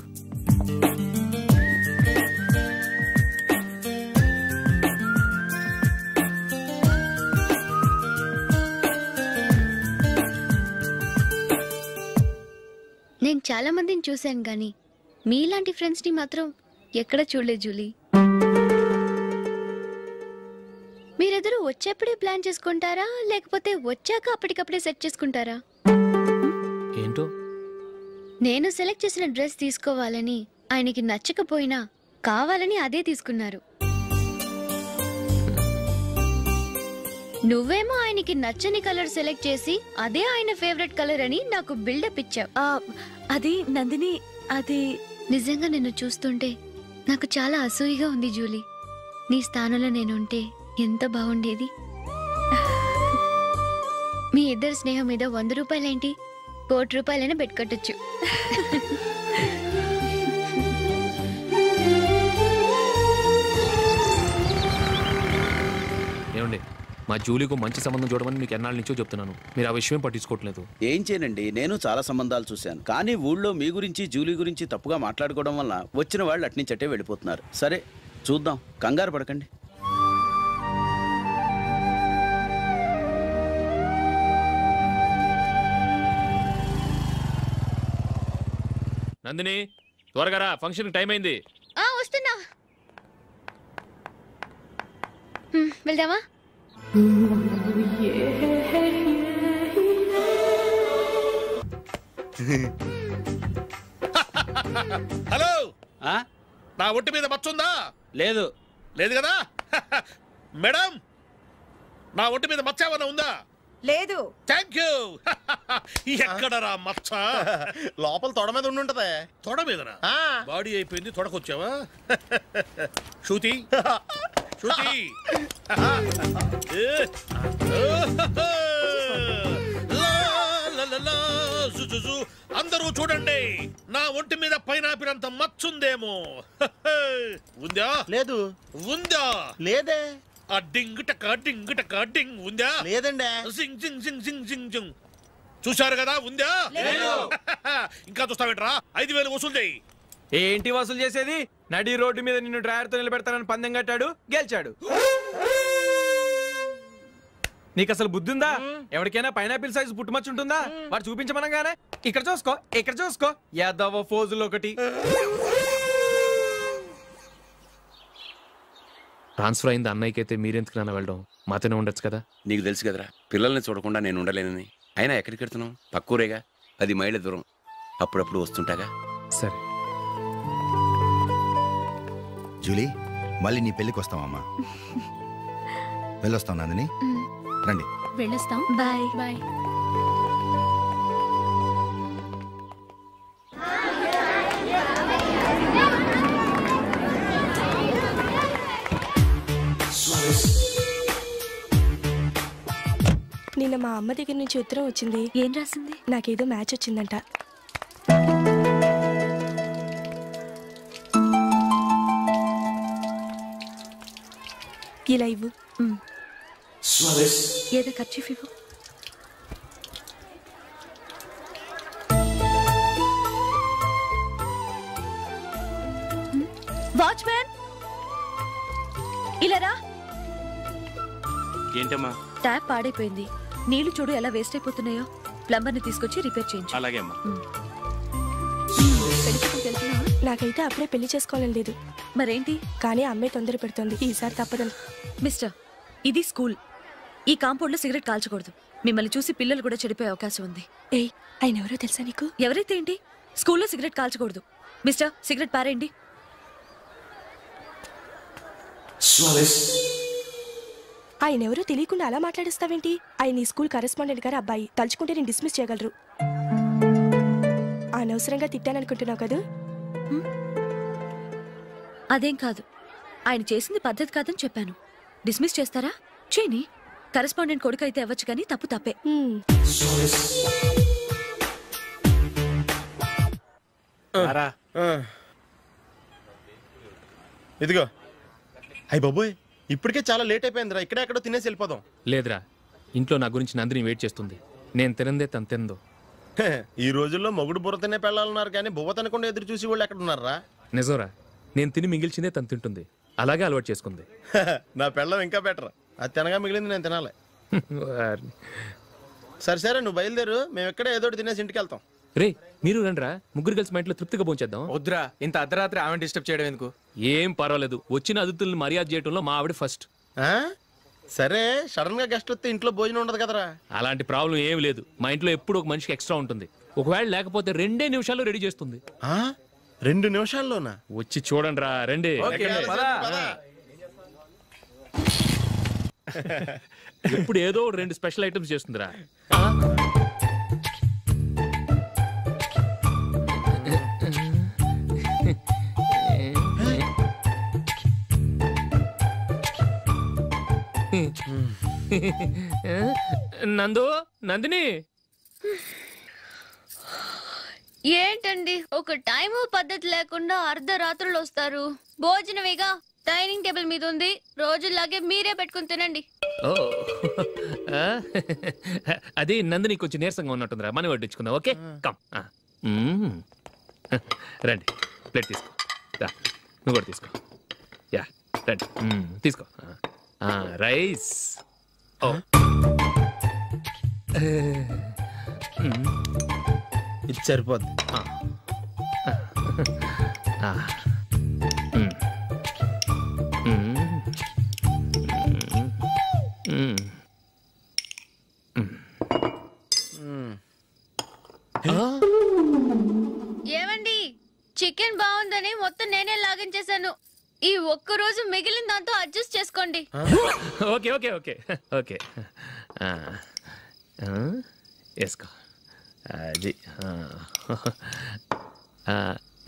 నేను చాలా మందిని చూశాను కానీ మీలాంటి ఫ్రెండ్స్ ని మాత్రం ఎక్కడ చూడలేదు జూలీ. మీరెదరూ వచ్చేప్పుడే ప్లాన్ చేసుకుంటారా లేకపోతే వచ్చాక అప్పటికప్పుడే సెట్ చేసుకుంటారా? ఏంటో నేను సెలెక్ట్ చేసిన డ్రెస్ తీసుకోవాలని ఆయనకి నచ్చకపోయినా కావాలని అదే తీసుకున్నారు. నువ్వేమో ఆయనకి నచ్చని కలర్ సెలెక్ట్ చేసి అదే ఆయన ఫేవరెట్ కలర్ అని నాకు బిల్డప్ ఇచ్చావు. అది నందిని, అది నిజంగా నిన్ను చూస్తుంటే నాకు చాలా అసూయగా ఉంది జూలీ. నీ స్థానంలో నేనుంటే ఎంత బాగుండేది. మీ ఇద్దరు స్నేహం మీద 100 రూపాయలేంటి, 1 కోటి రూపాయలైనా పెట్టుకట్టచ్చు. ఏమండి, మా జూలీకు మంచి సంబంధం చూడమని మీకు ఎన్నాళ్ళ నుంచో చెప్తున్నాను. మీరు ఆ విషయం పట్టించుకోవట్లేదు. ఏం చేయనండి, నేను చాలా సంబంధాలు చూశాను. కానీ ఊళ్ళో మీ గురించి జూలీ గురించి తప్పుగా మాట్లాడుకోవడం వల్ల వచ్చిన వాళ్ళు అట్నుంచటే వెళ్ళిపోతున్నారు. సరే చూద్దాం, కంగారు పడకండి. నందిని త్వరగా రా, ఫంక్షన్ టైం అయింది. వస్తున్నా. వెళ్దామా? హలో, నా ఒంటి మీద మచ్చుందా? లేదు. లేదు కదా? మేడం, నా ఒంటి మీద మచ్చ ఏమన్నా ఉందా? లేదు. Thank you. ఎక్కడరా మచ్చ? లోపల తొడ మీద ఉండుంటదే. తొడ మీదనా? బాడీ అయిపోయింది, తొడకొచ్చావా? శృతి శృతి, అందరూ చూడండి, నా ఒంటి మీద పైనాపిల్ అంత మచ్చుందేమో. ఉందా? లేదు. ఉందా? లేదే. ఆ డింగ్ టక డింగ్ టక డింగ్ ఉందా? లేదండి. జింగ్ జింగ్ జింగ్ జింగ్ జింగ్ జింగ్. చూశారు కదా, ఉందా? ఇంకా చూస్తావేంట్రా? 5,000 వసూలు చేయి. ఏంటి వసూలు చేసేది? నడి రోడ్డు మీద నిన్ను డ్రైవర్తో నిలబెడతానని పందెం కట్టాడు, గెలిచాడు. నీకు అసలు బుద్ధి ఉందా? ఎవరికైనా పైనాపిల్ సైజు పుట్టుమచ్చు ఉంటుందా? వాడు చూపించమనగానే ఇక్కడ చూసుకో, ఇక్కడ చూసుకో, యాదవ ఫోజులు ఒకటి. ట్రాన్స్ఫర్ అయింది అన్నయ్యకి అయితే మీరెందుకు నాన్న వెళ్ళడం? మాతోనే ఉండొచ్చు కదా. నీకు తెలుసు కదరా, పిల్లల్ని చూడకుండా నేను ఉండలేనని. అయినా ఎక్కడికి వెళ్తున్నావు? పక్కూరేగా, 10 మైళ్ళ దూరం. అప్పుడప్పుడు వస్తుంటాగా. సరే జూలీ, మళ్ళీ నీ పెళ్ళికి వస్తామమ్మా. వెళ్ళొస్తాం నందిని, రండి. వెళ్ళొస్తాం. Bye bye. నిన్న మా అమ్మ దగ్గర నుంచి ఉత్తరం వచ్చింది. ఏం రాసింది? నాకేదో మ్యాచ్ వచ్చిందంట. ఇలా ఇవ్వు. ఏదో ఖర్చీఫ్ ఇవ్వు. వాచ్మ్యాన్, ఇలా రా. ఏంటమ్మా? ట్యాప్ పాడైపోయింది. నీళ్లు చూడు ఎలా వేస్ట్ అయిపోతున్నాయో. ప్లంబర్ని తీసుకొచ్చి రిపేర్ చేయించు. అలాగే అమ్మా. నాకైతే అప్పుడే పెళ్లి చేసుకోవాలని లేదు. మరేంటి? కానీ అమ్మాయి తొందర పెడుతోంది. ఈసారి తప్పదని. మిస్టర్, ఇది స్కూల్. ఈ కాంపౌండ్లో సిగరెట్ కాల్చకూడదు. మిమ్మల్ని చూసి పిల్లలు కూడా చెడిపోయే అవకాశం ఉంది. ఏయ్, ఆయన ఎవరో తెలుసా నీకు? ఎవరైతే ఏంటి, స్కూల్లో సిగరెట్ కాల్చకూడదు. మిస్టర్, సిగరెట్ పారేయండి. ఆయన ఎవరో తెలియకుండా అలా మాట్లాడిస్తావేంటి? ఆయన ఈ స్కూల్ కరెస్పాండెంట్ గారు అబ్బాయి. తలుచుకుంటే నేను డిస్మిస్ చేయగలరు. అనవసరంగా తిట్టాననుకుంటున్నావు కదా? అదేం కాదు, ఆయన చేసింది పద్ధతి కాదని చెప్పాను. డిస్మిస్ చేస్తారా? చేయని. కరెస్పాండెంట్ కొడుకు అయితే అవ్వచ్చు, కానీ తప్పు తప్పే. ఇదిగో. అయ్యి బాబోయ్, ఇప్పటికే చాలా లేట్ అయిపోయిందిరా. ఇక్కడే ఎక్కడో తినేసి వెళ్ళిపోదాం. లేదురా, ఇంట్లో నా గురించి నందిని వెయిట్ చేస్తుంది. నేను తినందే తను తిందో. ఈ రోజుల్లో మొగుడు బుర్ర తినే పెళ్ళాలన్నారు, కానీ బువ్వ తినకుండా ఎదురు చూసి వాళ్ళు ఎక్కడ ఉన్నారా? నిజంరా, నేను తిని మిగిల్చిందే తను తింటుంది. అలాగే అలవాటు చేసుకుంది. నా పెళ్ళం ఇంకా బెటర్. అది తినగా మిగిలింది నేను తినాలి. సరే సరే, నువ్వు బయలుదేరు. మేము ఎక్కడే ఏదో తినేసి ఇంటికి వెళ్తాం. రే, మీరు రండిరా, ముగ్గురు కలిసి మా ఇంట్లో తృప్తిగా పోంచేద్దాం. వద్దురా, ఇంత అర్ధరాత్రి ఆమె డిస్టర్బ్ చేయడం ఎందుకు? ఏం పర్వాలేదు, వచ్చిన అతిథుల్ని మర్యాద చేయడంలో మా ఆవిడ ఫస్ట్. సరే, సడన్ గా గెస్ట్ వస్తే ఇంట్లో భోజనం ఉండదు కదరా? అలాంటి ప్రాబ్లం ఏం లేదు. మా ఇంట్లో ఎప్పుడు ఒక మనిషికి ఎక్స్ట్రా ఉంటుంది. ఒకవేళ లేకపోతే 2 నిమిషాల్లో రెడీ చేస్తుంది. 2 నిమిషాల్లోనా? వచ్చి చూడండి రా, రండి. ఇప్పుడు ఏదో 2 స్పెషల్ ఐటమ్స్ చేస్తుందిరా. నందు, నందిని, ఏంటండి ఒక టైము పద్ధతి లేకుండా అర్ధరాత్రులు వస్తారు? భోజనమేగా డైనింగ్ టేబుల్ మీద ఉంది. రోజులాగే మీరే పెట్టుకుని తినండి. అది నందిని కొంచెం నీరసంగా ఉన్నట్టుందిరా, మనం వడ్డించుకుందాం. Okay, come. రండి, ప్లేట్ తీసుకో. నువ్వు కూడా తీసుకో. యా, రండి, తీసుకో. రైస్. ఇది సరిపోద్ది. ఏమండి, చికెన్ బాగుందని మొత్తం నేనే లాగించేశాను. ఈ ఒక్క రోజు మిగిలిన దాంతో అడ్జస్ట్ చేసుకోండి. ఓకే ఓకే ఓకే ఓకే, వేసుకో. అది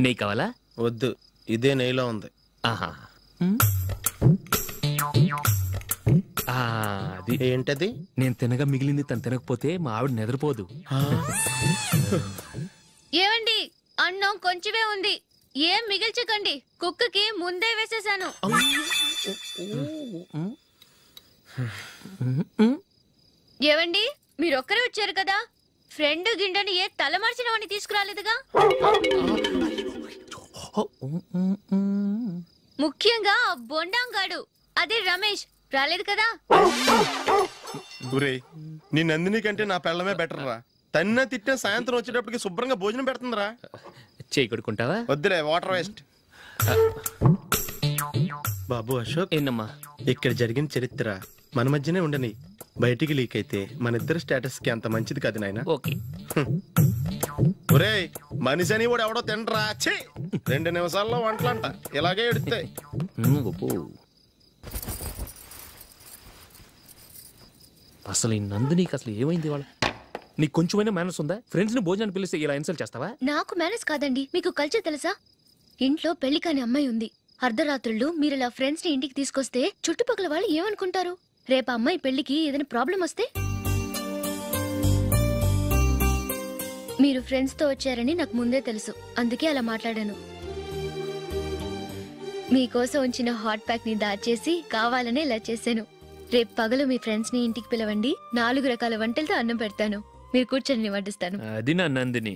నెయ్యి కావాలా? వద్దు, ఇదే నెయ్యిలో ఉంది. ఆహా, అది ఏంటది? నేను తినగా మిగిలింది తను తినకపోతే మా ఆవిడ నిద్రపోదు. ఏమండి, అన్నం కొంచెమే ఉంది, ఏం మిగిల్చకండి. కుక్కకి ముందే వేసేసాను. ఏవండి, మీరొక్కరే వచ్చారు కదా, ఫ్రెండ్ గిండెని ఏ తలమర్చిన వాడిని తీసుకురాలేదుగా? ముఖ్యంగా బొండాంగాడు, అదే రమేష్, రాలేదు కదా? నీ నందిని కంటే నా పెళ్ళమే బెటర్ రా. తన్న తిట్టిన సాయంత్రం వచ్చేటప్పటికి శుభ్రంగా భోజనం పెడుతుందిరా. చేయి కొడుకుంటావా? వద్దులే, వాటర్ వేస్ట్. బాబు అశోక్, ఏంటమ్మా ఇక్కడ జరిగిన చరిత్ర మన మధ్యనే ఉండని. బయటికి లీక్ అయితే మన ఇద్దరు స్టేటస్ కి అంత మంచిది కాదు నాయన. ఓకే. ఒరేయ్, మనిషి అని కూడా ఎవడో తినరా. 2 నిమిషాల్లో వంటలంట ఇలాగే ఎడుతాయి. అసలు ఈ నందినికి అసలు ఏమైంది? వాళ్ళ నీకు కొంచెమైనా మేనస్ ఉందా? ఫ్రెండ్స్ ని భోజనాన్ని పిలిస్తే ఇలా ఇన్సల్ట్ చేస్తావా? నాకు మేనస్ కాదండి, మీకు కల్చర్ తెలుసా? ఇంట్లో పెళ్లి కాని అమ్మాయి ఉంది. అర్ధరాత్రుళ్ళు మీరు ఇలా ఫ్రెండ్స్ ని ఇంటికి తీసుకొస్తే చుట్టుపక్కల వాళ్ళు ఏమనుకుంటారు? రేపు అమ్మాయి పెళ్లికి ఏదైనా ప్రాబ్లం వస్తే? మీరు ఫ్రెండ్స్ తో వచ్చారని నాకు ముందే తెలుసు, అందుకే అలా మాట్లాడాను. మీకోసం ఉంచిన హాట్ ప్యాక్ ని దాచేసి కావాలనే ఇలా చేశాను. రేపు పగలు మీ ఫ్రెండ్స్ ని ఇంటికి పిలవండి, 4 రకాల వంటలతో అన్నం పెడతాను. మీరు కూర్చొని వడ్డిస్తాను. అది నా నందిని.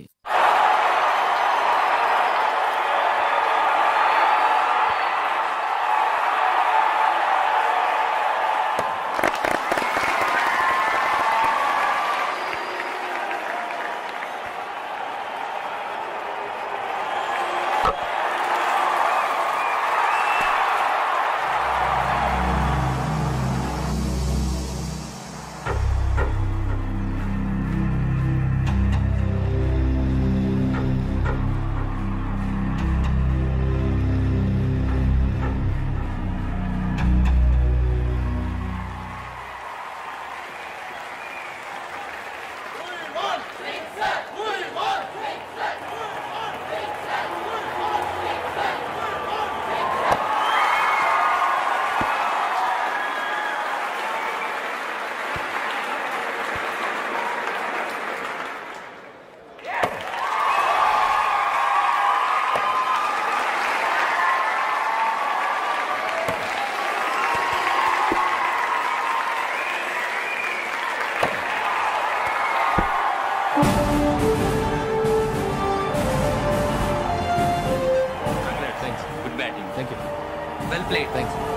Plate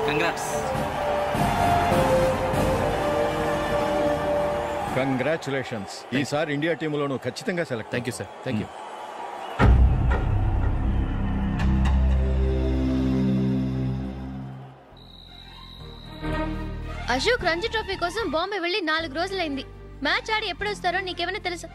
congrats. కంగ్రాచులేషన్స్. ఈసారి ఇండియా టీంలోనూ ఖచ్చితంగా select. Thank you sir. Thank you. Ashok Ranji trophy కోసం బాంబే వెళ్ళి 4 రోజులైంది. మ్యాచ్ ఆడి ఎప్పుడు వస్తారో నీకేమైనా తెలుసా?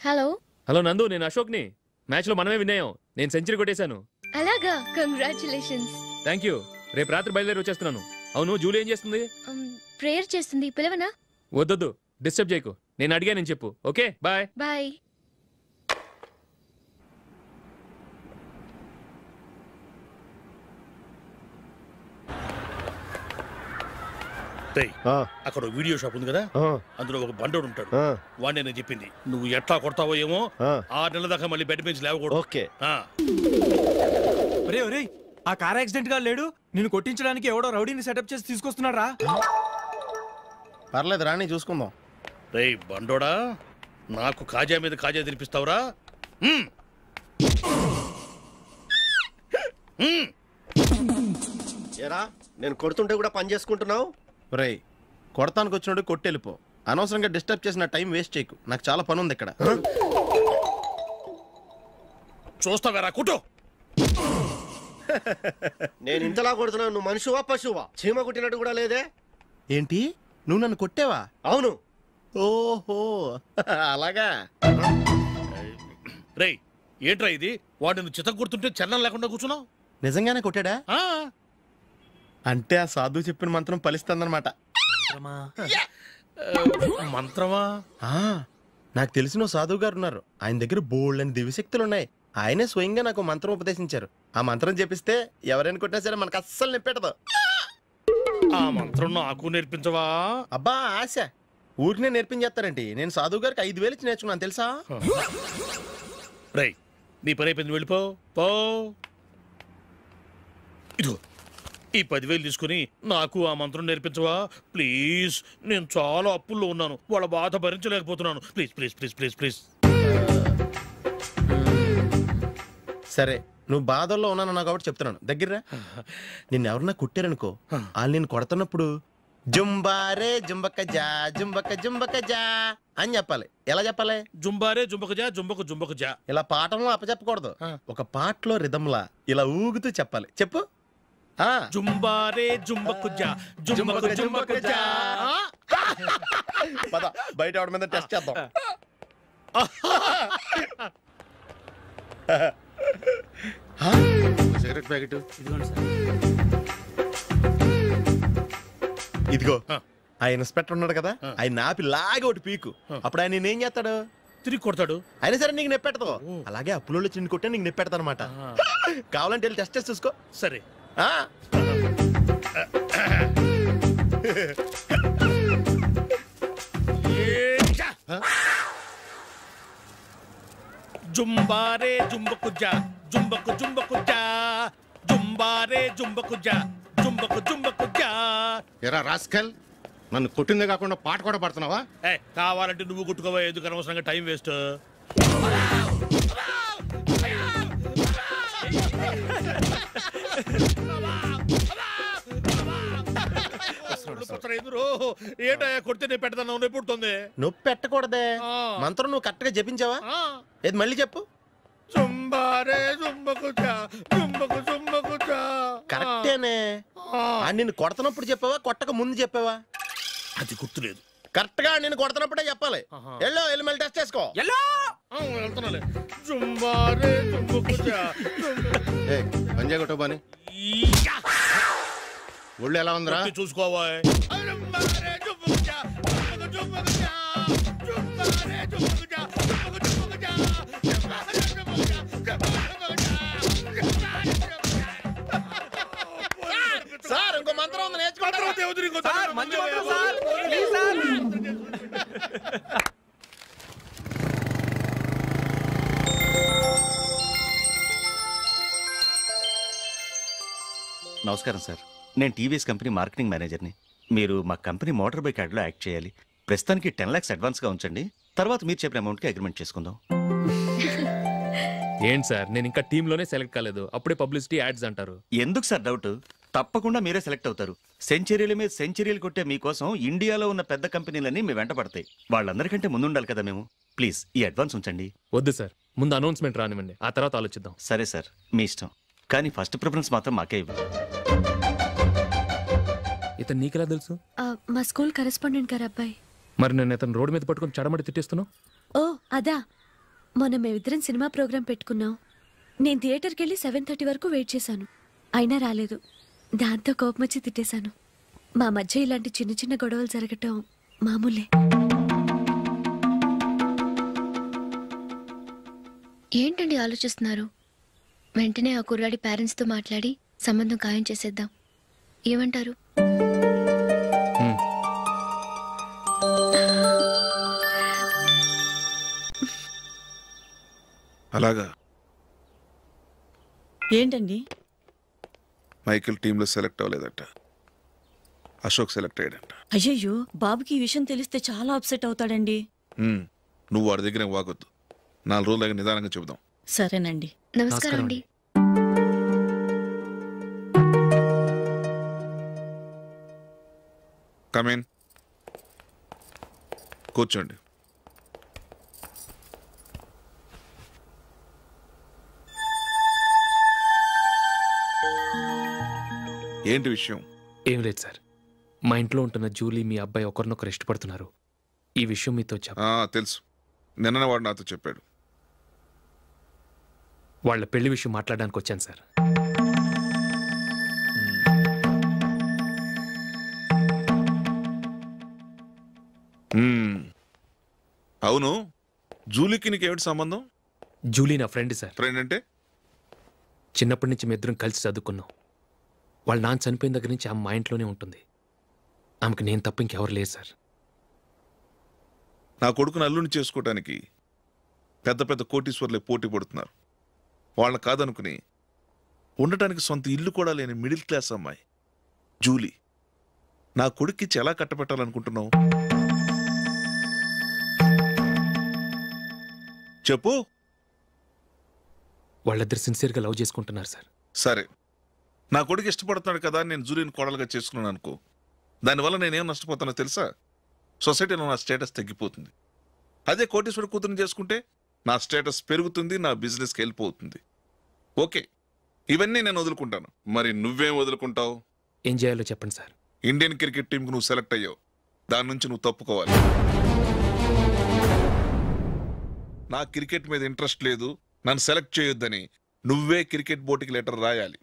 హలో హలో నందు, నేను అశోక్ని. మ్యాచ్లో మనమే విన్నాయం. నేను సెంచరీ కొట్టేశాను. అలాగా, కంగ్రాచులేషన్స్. Thank you. రేపు రాత్రి బయలుదేరి వచ్చేస్తున్నాను. అవును, జూలీ ఏం చేస్తుంది? ప్రేయర్ చేస్తుంది. పిలవనా? వద్దొద్దు, డిస్టర్బ్ చేయకు. నేను అడిగానని చెప్పు. Okay, bye. బాయ్. అక్కడ వీడియో షాప్ ఉంది కదా, అందులో ఒక బండోడు ఉంటాడు. వాడిని నేను చెప్పింది నువ్వు ఎట్లా కొడతావో ఏమో. 6 నెలల దాకా మళ్ళీ బెడ్ బెంచ్ లేవకూడదు. ఓకే. ఆ కార్ యాక్సిడెంట్ గా లేడు, నిన్ను కొట్టించడానికి ఎవడో రౌడీని సెటప్ చేసి తీసుకొస్తున్నారా? పర్లేదు రాని చూసుకుందాం. రే బండోడా, నాకు కాజా మీద కాజా తినిపిస్తావురా? ఏరా నేను కొడుతుంటే కూడా పని చేసుకుంటున్నావు? రే కొడతానికి వచ్చినట్టు కొట్టెళ్ళిపో. అనవసరంగా డిస్టర్బ్ చేసిన టైం వేస్ట్ చేయకు. నాకు చాలా పని ఉంది ఇక్కడ. చూస్తావేరా కుట్టు. నేను ఇంతలా కొడుతున్నావు, నువ్వు మనుషువా పశువా? చీమ కుట్టినట్టు కూడా లేదే. ఏంటి, నువ్వు నన్ను కొట్టావా? అవును. ఓహో అలాగా. రే ఏంట్రా ఇది? వాడు నువ్వు చిత్త గుర్తుంటే చలనం లేకుండా కూర్చున్నావు. నిజంగానే కొట్టాడా? అంటే ఆ సాధువు చెప్పిన మంత్రం ఫలిస్తుందన్నమాట. మంత్రమా? నాకు తెలిసిన సాధువు గారు ఉన్నారు. ఆయన దగ్గర బోల్డ్ అని దివ్యశక్తులు ఉన్నాయి. ఆయనే స్వయంగా నాకు మంత్రం ఉపదేశించారు. ఆ మంత్రం చెప్పిస్తే ఎవరైనా కొట్టినా సరే మనకు అస్సలు నిప్పెట్టదు. ఆ మంత్రం నాకు నేర్పించవా? అబ్బా ఆశ, ఊరినే నేర్పించేస్తారండి. నేను సాధువు గారికి 5,000 ఇచ్చి నేర్చుకున్నాను తెలుసా? రై నీ పని అయిపోయింది, వెళ్ళిపో పో. ఇదిగో ఈ 10,000 తీసుకుని నాకు ఆ మంత్రం నేర్పించవా ప్లీజ్? నేను చాలా అప్పుల్లో ఉన్నాను, వాళ్ళ బాధ భరించలేకపోతున్నాను. Please please please please please. సరే నువ్వు బాధల్లో ఉన్నాను నాకు కాబట్టి చెప్తున్నాను. దగ్గర నిన్ను ఎవరన్నా కుట్టారనుకో, వాళ్ళు నేను కొడుతున్నప్పుడు జుంబారే జుంబక జా జుంబక జుంబక జా అని చెప్పాలి. ఎలా చెప్పాలి? జుంబారే జుంబక జా జుంబక జుంబక జా. ఇలా పాఠంలో అప్పచెప్పకూడదు. ఒక పాటలో రిధంలా ఇలా ఊగుతూ చెప్పాలి. చెప్పు. జుంబారే జుంబకు జా జుంబకు జుంబకు జా. పద బయట ఆవిడ మీద టెస్ట్ చేద్దాం. సిగరెట్ ప్యాకెట్ ఇదిగో. ఆ ఇన్స్పెక్టర్ ఉన్నాడు కదా, ఆయన ఆపి లాగే ఒకటి పీకు. అప్పుడు ఆయన నేనేం చేస్తాడు? తిరిగి కొడతాడు. అయినా సరే నీకు నెప్పెడతావు. అలాగే అప్పులో చిన్న కొట్టే నీకు నెప్పెడతా అనమాట. కావాలంటే వెళ్ళి టెస్ట్ చేసి చూసుకో. సరే. జుంబారే జుంబకు జా జుంబకు జుంబకు జా జుంబారే జుంబకు జా జుంబకు జుంబకు జా. ఎరా రాస్కల్, నన్ను కొట్టిందే కాకుండా పాట కూడా పడుతున్నావా? కావాలంటే నువ్వు కొట్టుకోవా, ఎందుకు అనవసరంగా టైం వేస్ట్. ఏంటయ్యా కొడితే నేను పెడతాను, నొప్పి పుడుతుంది. నొప్పి పెట్టకూడదే. మంత్రం నువ్వు కరెక్ట్ గా జపించావా? ఏది మళ్ళీ చెప్పు. జుంబారే జుంబకు జా జుంబకు జుంబకు జా. కరెక్టేనే. నిన్ను కొడుతున్నప్పుడు చెప్పావా, కొట్టక ముందు చెప్పావా? అది గుర్తులేదు. కరెక్ట్ గా నేను కొడుతున్నప్పుడే చెప్పాలి. వెళ్ళి మళ్ళీ టెస్ట్ చేసుకో. వెళ్తున్నాలే. జుంబారే జుంబకు జా. పంజా కొట్టబాని ఒళ్ళు ఎలా ఉందిరా చూసుకోవా. సార్ ఇంకో మంత్రం ఉంది, నేర్చుకుంటారు. నమస్కారం సార్. నేను టీవీఎస్ కంపెనీ మార్కెటింగ్ మేనేజర్ని. మీరు మా కంపెనీ మోటార్ బైక్ యాడ్లో యాక్ట్ చేయాలి. ప్రస్తుతానికి 10 lakhs అడ్వాన్స్గా ఉంచండి. తర్వాత మీరు చెప్పిన అమౌంట్కి అగ్రిమెంట్ చేసుకుందాం. ఏంటి సార్, నేను ఇంకా టీంలోనే సెలెక్ట్ కాలేదు, అప్పుడే పబ్లిసిటీ యాడ్స్ అంటారు. ఎందుకు సార్ డౌట్? తప్పకుండా మీరే సెలెక్ట్ అవుతారు. సెంచరీల మీద సెంచరీలు కొట్టే మీకోసం ఇండియాలో ఉన్న పెద్ద కంపెనీలన్నీ మీ వెంట పడతాయి. వాళ్ళందరికంటే ముందుండాలి కదా మేము. ప్లీజ్ ఈ అడ్వాన్స్ ఉంచండి. వద్దు సార్, ముందు అనౌన్స్మెంట్ రానివ్వండి, ఆ తర్వాత ఆలోచిద్దాం. సరే సార్, మీ ఇష్టం. కానీ ఫస్ట్ ప్రిఫరెన్స్ మాత్రం మాకే ఇవ్వండి. ఇతను నీకెలా తెలుసు? మా స్కూల్ కరెస్పాండెంట్ గారు అబ్బాయి. మరి నేను ఇతను రోడ్డు మీద పట్టుకుని చడమడి తిట్టేస్తున్నావు. ఓ అదా, మొన్న మేమిద్దరం సినిమా ప్రోగ్రాం పెట్టుకున్నాం. నేను థియేటర్కి వెళ్ళి 7:30 వరకు వెయిట్ చేశాను, అయినా రాలేదు. దాంతో కోపం వచ్చి తిట్టేశాను. మా మధ్య ఇలాంటి చిన్న చిన్న గొడవలు జరగటం మామూలే. ఏంటండి ఆలోచిస్తున్నారు? వెంటనే ఆ కుర్రాడి పేరెంట్స్తో మాట్లాడి సంబంధం ఖాయం చేసేద్దాం. ఏమంటారు? అలాగా? ఏంటండి? మైకిల్ టీంలో సెలెక్ట్ అవ్వలేదట, అశోక్ సెలెక్ట్ అయ్యాడంట. అయ్యయ్యో, బాబుకి ఈ విషయం తెలిస్తే చాలా అప్సెట్ అవుతాడండి. నువ్వు వాడి దగ్గర వాగొద్దు. 4 రోజుల దగ్గర నిదానంగా చెబుదాం. సరేనండి. నమస్కారం అండి. కమేన్, కూర్చోండి. ఏంటి విషయం? ఏం లేదు సార్, మా ఇంట్లో ఉంటున్న జూలీ మీ అబ్బాయి ఒకరినొకరు ఇష్టపడుతున్నారు. ఈ విషయం మీతో తెలుసు, నిన్న వాడు నాతో చెప్పాడు. వాళ్ళ పెళ్లి విషయం మాట్లాడడానికి వచ్చాను సార్. అవును, జూలీకి నీకేమిటి సంబంధం? జూలీ నా ఫ్రెండ్ సార్. ఫ్రెండ్ అంటే? చిన్నప్పటి నుంచి మీ ఇద్దరం కలిసి చదువుకున్నాం. వాళ్ళ నాన్న చనిపోయిన దగ్గర నుంచి ఆమె మా ఇంట్లోనే ఉంటుంది. ఆమెకు నేను తప్ప ఇంకెవరు లేదు సార్. నా కొడుకును అల్లుని చేసుకోవటానికి పెద్ద పెద్ద కోటీశ్వర్లే పోటీ పడుతున్నారు. వాళ్ళని కాదనుకుని ఉండటానికి సొంత ఇల్లు కూడా లేని మిడిల్ క్లాస్ అమ్మాయి జూలీ నా కొడుక్కిచ్చి ఎలా కట్టబెట్టాలనుకుంటున్నావు? చెప్పు. వాళ్ళిద్దరు సిన్సియర్గా లవ్ చేసుకుంటున్నారు సార్. సరే, నా కొడుకు ఇష్టపడుతున్నాడు కదా అని నేను జూలీని కోడలుగా చేసుకున్నాను అనుకో. దానివల్ల నేనేం నష్టపోతానో తెలుసా? సొసైటీలో నా స్టేటస్ తగ్గిపోతుంది. అదే కోటీశ్వర కూతురుని చేసుకుంటే నా స్టేటస్ పెరుగుతుంది, నా బిజినెస్కి వెళ్ళిపోతుంది. ఓకే, ఇవన్నీ నేను వదులుకుంటాను. మరి నువ్వేం వదులుకుంటావు? ఏం చేయాలో చెప్పండి సార్. ఇండియన్ క్రికెట్ టీంకి నువ్వు సెలెక్ట్ అయ్యావు, దాని నుంచి నువ్వు తప్పుకోవాలి. నా క్రికెట్ మీద ఇంట్రెస్ట్ లేదు, నన్ను సెలెక్ట్ చేయొద్దని నువ్వే క్రికెట్ బోర్డుకి లెటర్ రాయాలి.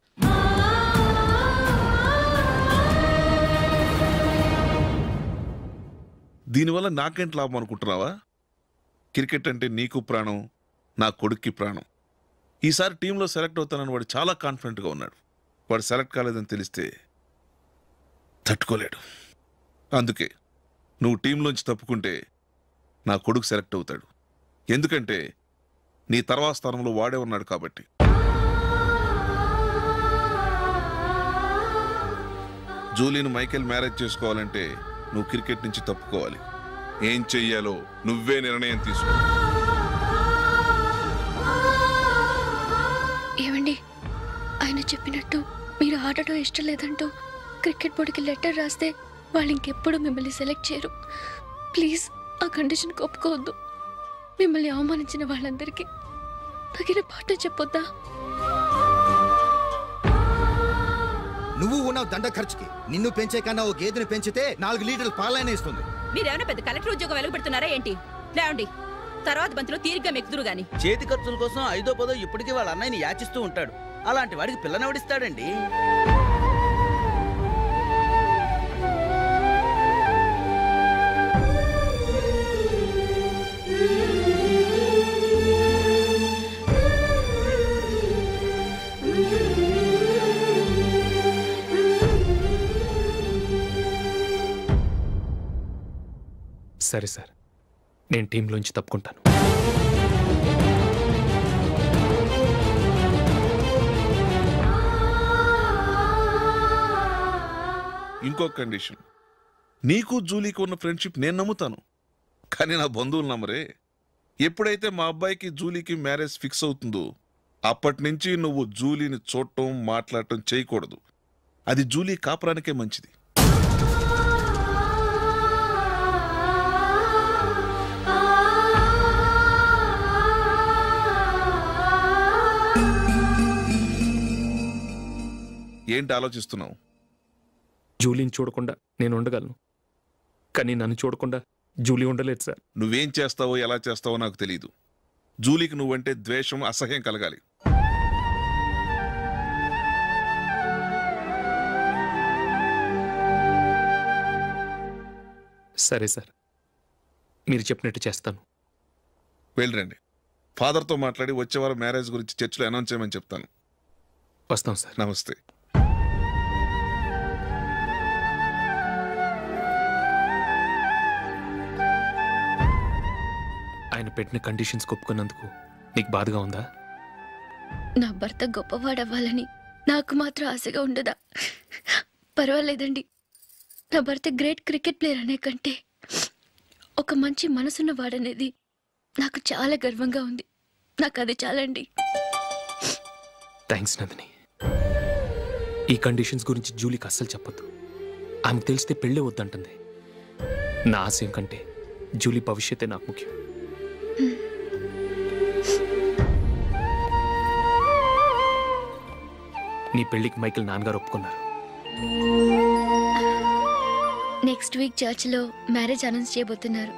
దీనివల్ల నాకేంటి లాభం అనుకుంటున్నావా? క్రికెట్ అంటే నీకు ప్రాణం, నా కొడుక్కి ప్రాణం. ఈసారి టీంలో సెలెక్ట్ అవుతానని వాడు చాలా కాన్ఫిడెంట్గా ఉన్నాడు. వాడు సెలెక్ట్ కాలేదని తెలిస్తే తట్టుకోలేడు. అందుకే నువ్వు టీంలోంచి తప్పుకుంటే నా కొడుకు సెలెక్ట్ అవుతాడు. ఎందుకంటే నీ తర్వాత స్థానంలో వాడే ఉన్నాడు కాబట్టి. జూలీని మైకేల్ మ్యారేజ్ చేసుకోవాలంటే నువ్వు క్రికెట్ నుంచి తప్పుకోవాలి. ఏం చెయ్యాలో నువ్వే నిర్ణయం తీసుకో. ఏమండి, ఆయన చెప్పినట్టు మీరు ఆడటం ఇష్టం లేదంటూ క్రికెట్ బోర్డుకి లెటర్ రాస్తే వాళ్ళు ఇంకెప్పుడు మిమ్మల్ని సెలెక్ట్ చేయరు. ప్లీజ్ ఆ కండిషన్కి ఒప్పుకోవద్దు. మిమ్మల్ని అవమానించిన వాళ్ళందరికీ తగిన పాఠం చెప్పొద్దా? నువ్వు ఉన్నావు దండ ఖర్చుకి. నిన్ను పెంచే కన్నా ఓ గేదెని పెంచితే 4 లీటర్లు పాలైనా ఇస్తుంది. మీరేమైనా పెద్ద కలెక్టర్ ఉద్యోగం వెలుగుపెడుతున్నారా ఏంటి? లేవండి, తర్వాత బంతిలో తీరిగ్గా మెక్కుదురు గాని. చేతి ఖర్చుల కోసం 5దో 10దో ఇప్పటికీ వాళ్ళ అన్నయ్యని యాచిస్తూ ఉంటాడు. అలాంటి వాడికి పిల్లనెవడిస్తాడండి? సరే సార్, నేను టీంలోంచి తప్పుకుంటాను. ఇంకో కండిషన్. నీకు జూలీకి ఉన్న ఫ్రెండ్షిప్ నేను నమ్ముతాను, కానీ నా బంధువులు నమ్మరే. ఎప్పుడైతే మా అబ్బాయికి జూలీకి మ్యారేజ్ ఫిక్స్ అవుతుందో అప్పటి నుంచి నువ్వు జూలీని చూడటం మాట్లాడటం చేయకూడదు. అది జూలీ కాపురానికే మంచిది. ఏంటి ఆలోచిస్తున్నావు? జూలీని చూడకుండా నేను ఉండగలను, కానీ నన్ను చూడకుండా జూలీ ఉండలేదు సార్. నువ్వేం చేస్తావో ఎలా చేస్తావో నాకు తెలియదు. జూలీకి నువ్వంటే ద్వేషం, అసహ్యం కలగాలి. సరే సార్, మీరు చెప్పినట్టు చేస్తాను. వెళ్ళరండి. ఫాదర్తో మాట్లాడి వచ్చేవారం మ్యారేజ్ గురించి చర్చిలో అనౌన్స్ చేయమని చెప్తాను. వస్తాం సార్. నమస్తే. ఆయన పెట్టిన కండిషన్స్ ఒప్పుకున్నందుకు నీకు బాధగా ఉందా? నా భర్త గొప్పవాడవ్వాలని నాకు మాత్రం ఆశగా ఉండదా? పర్వాలేదండి. నా భర్త గ్రేట్ క్రికెట్ ప్లేయర్ అనే కంటే ఒక మంచి మనసున్న వాడనేది నాకు చాలా గర్వంగా ఉంది. నాకు అది చాలండి. థ్యాంక్స్ నందిని. ఈ కండిషన్స్ గురించి జూలీకి అస్సలు చెప్పొద్దు. ఆమెకు తెలిస్తే పెళ్ళే వద్దంటుంది. నా ఆశయం కంటే జూలీ భవిష్యత్తే నాకు ముఖ్యం. నీ పెళ్లికి మైకిల్ నాన్నగారు ఒప్పుకున్నారు. నెక్స్ట్ వీక్ చర్చ్లో మ్యారేజ్ అనౌన్స్ చేయబోతున్నారు.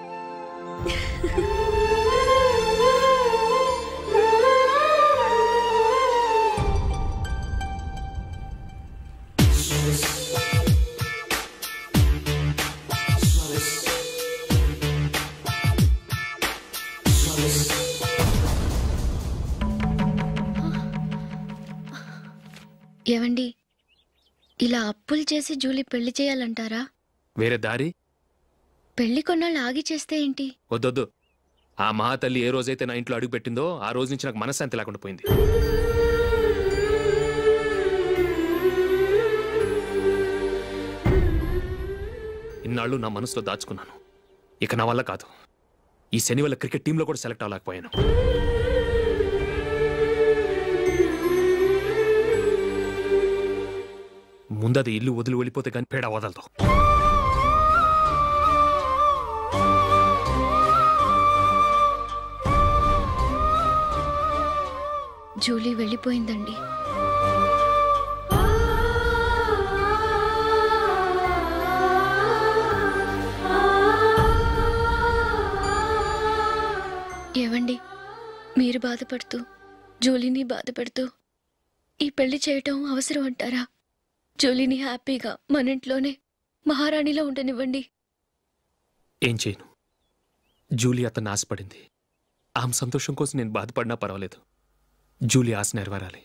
ఏవండి, ఇలా అప్పులు చేసి జూలీ పెళ్లి చేయాలంటారా? వేరే దారి? పెళ్లి కొన్నాళ్ళు ఆగి చేస్తే ఏంటి? వద్దొద్దు. ఆ మహాతల్లి ఏ రోజైతే నా ఇంట్లో అడుగు పెట్టిందో ఆ రోజు నుంచి నాకు మనశ్శాంతి లేకుండా పోయింది. ఇన్నాళ్ళు నా మనసులో దాచుకున్నాను. ఇక నా వల్ల కాదు. ఈ శని వల్ల క్రికెట్ టీంలో కూడా సెలెక్ట్ అవ్వలేకపోయాను. ముందది ఇల్లు వదిలి వెళ్ళిపోతే కానీ పేడ వదలదు. జూలీ వెళ్ళిపోయిందండి. ఏవండి, మీరు బాధపడుతూ జూలీని బాధపడుతూ ఈ పెళ్లి చేయటం అవసరం అంటారా? జూలీని హ్యాపీగా మన ఇంట్లోనే మహారాణిలో ఉండనివ్వండి. ఏం చేయను? జూలీ అతన్ని ఆశపడింది. ఆమె సంతోషం కోసం నేను బాధపడినా పర్వాలేదు. జూలీ ఆశ నెరవేరాలి.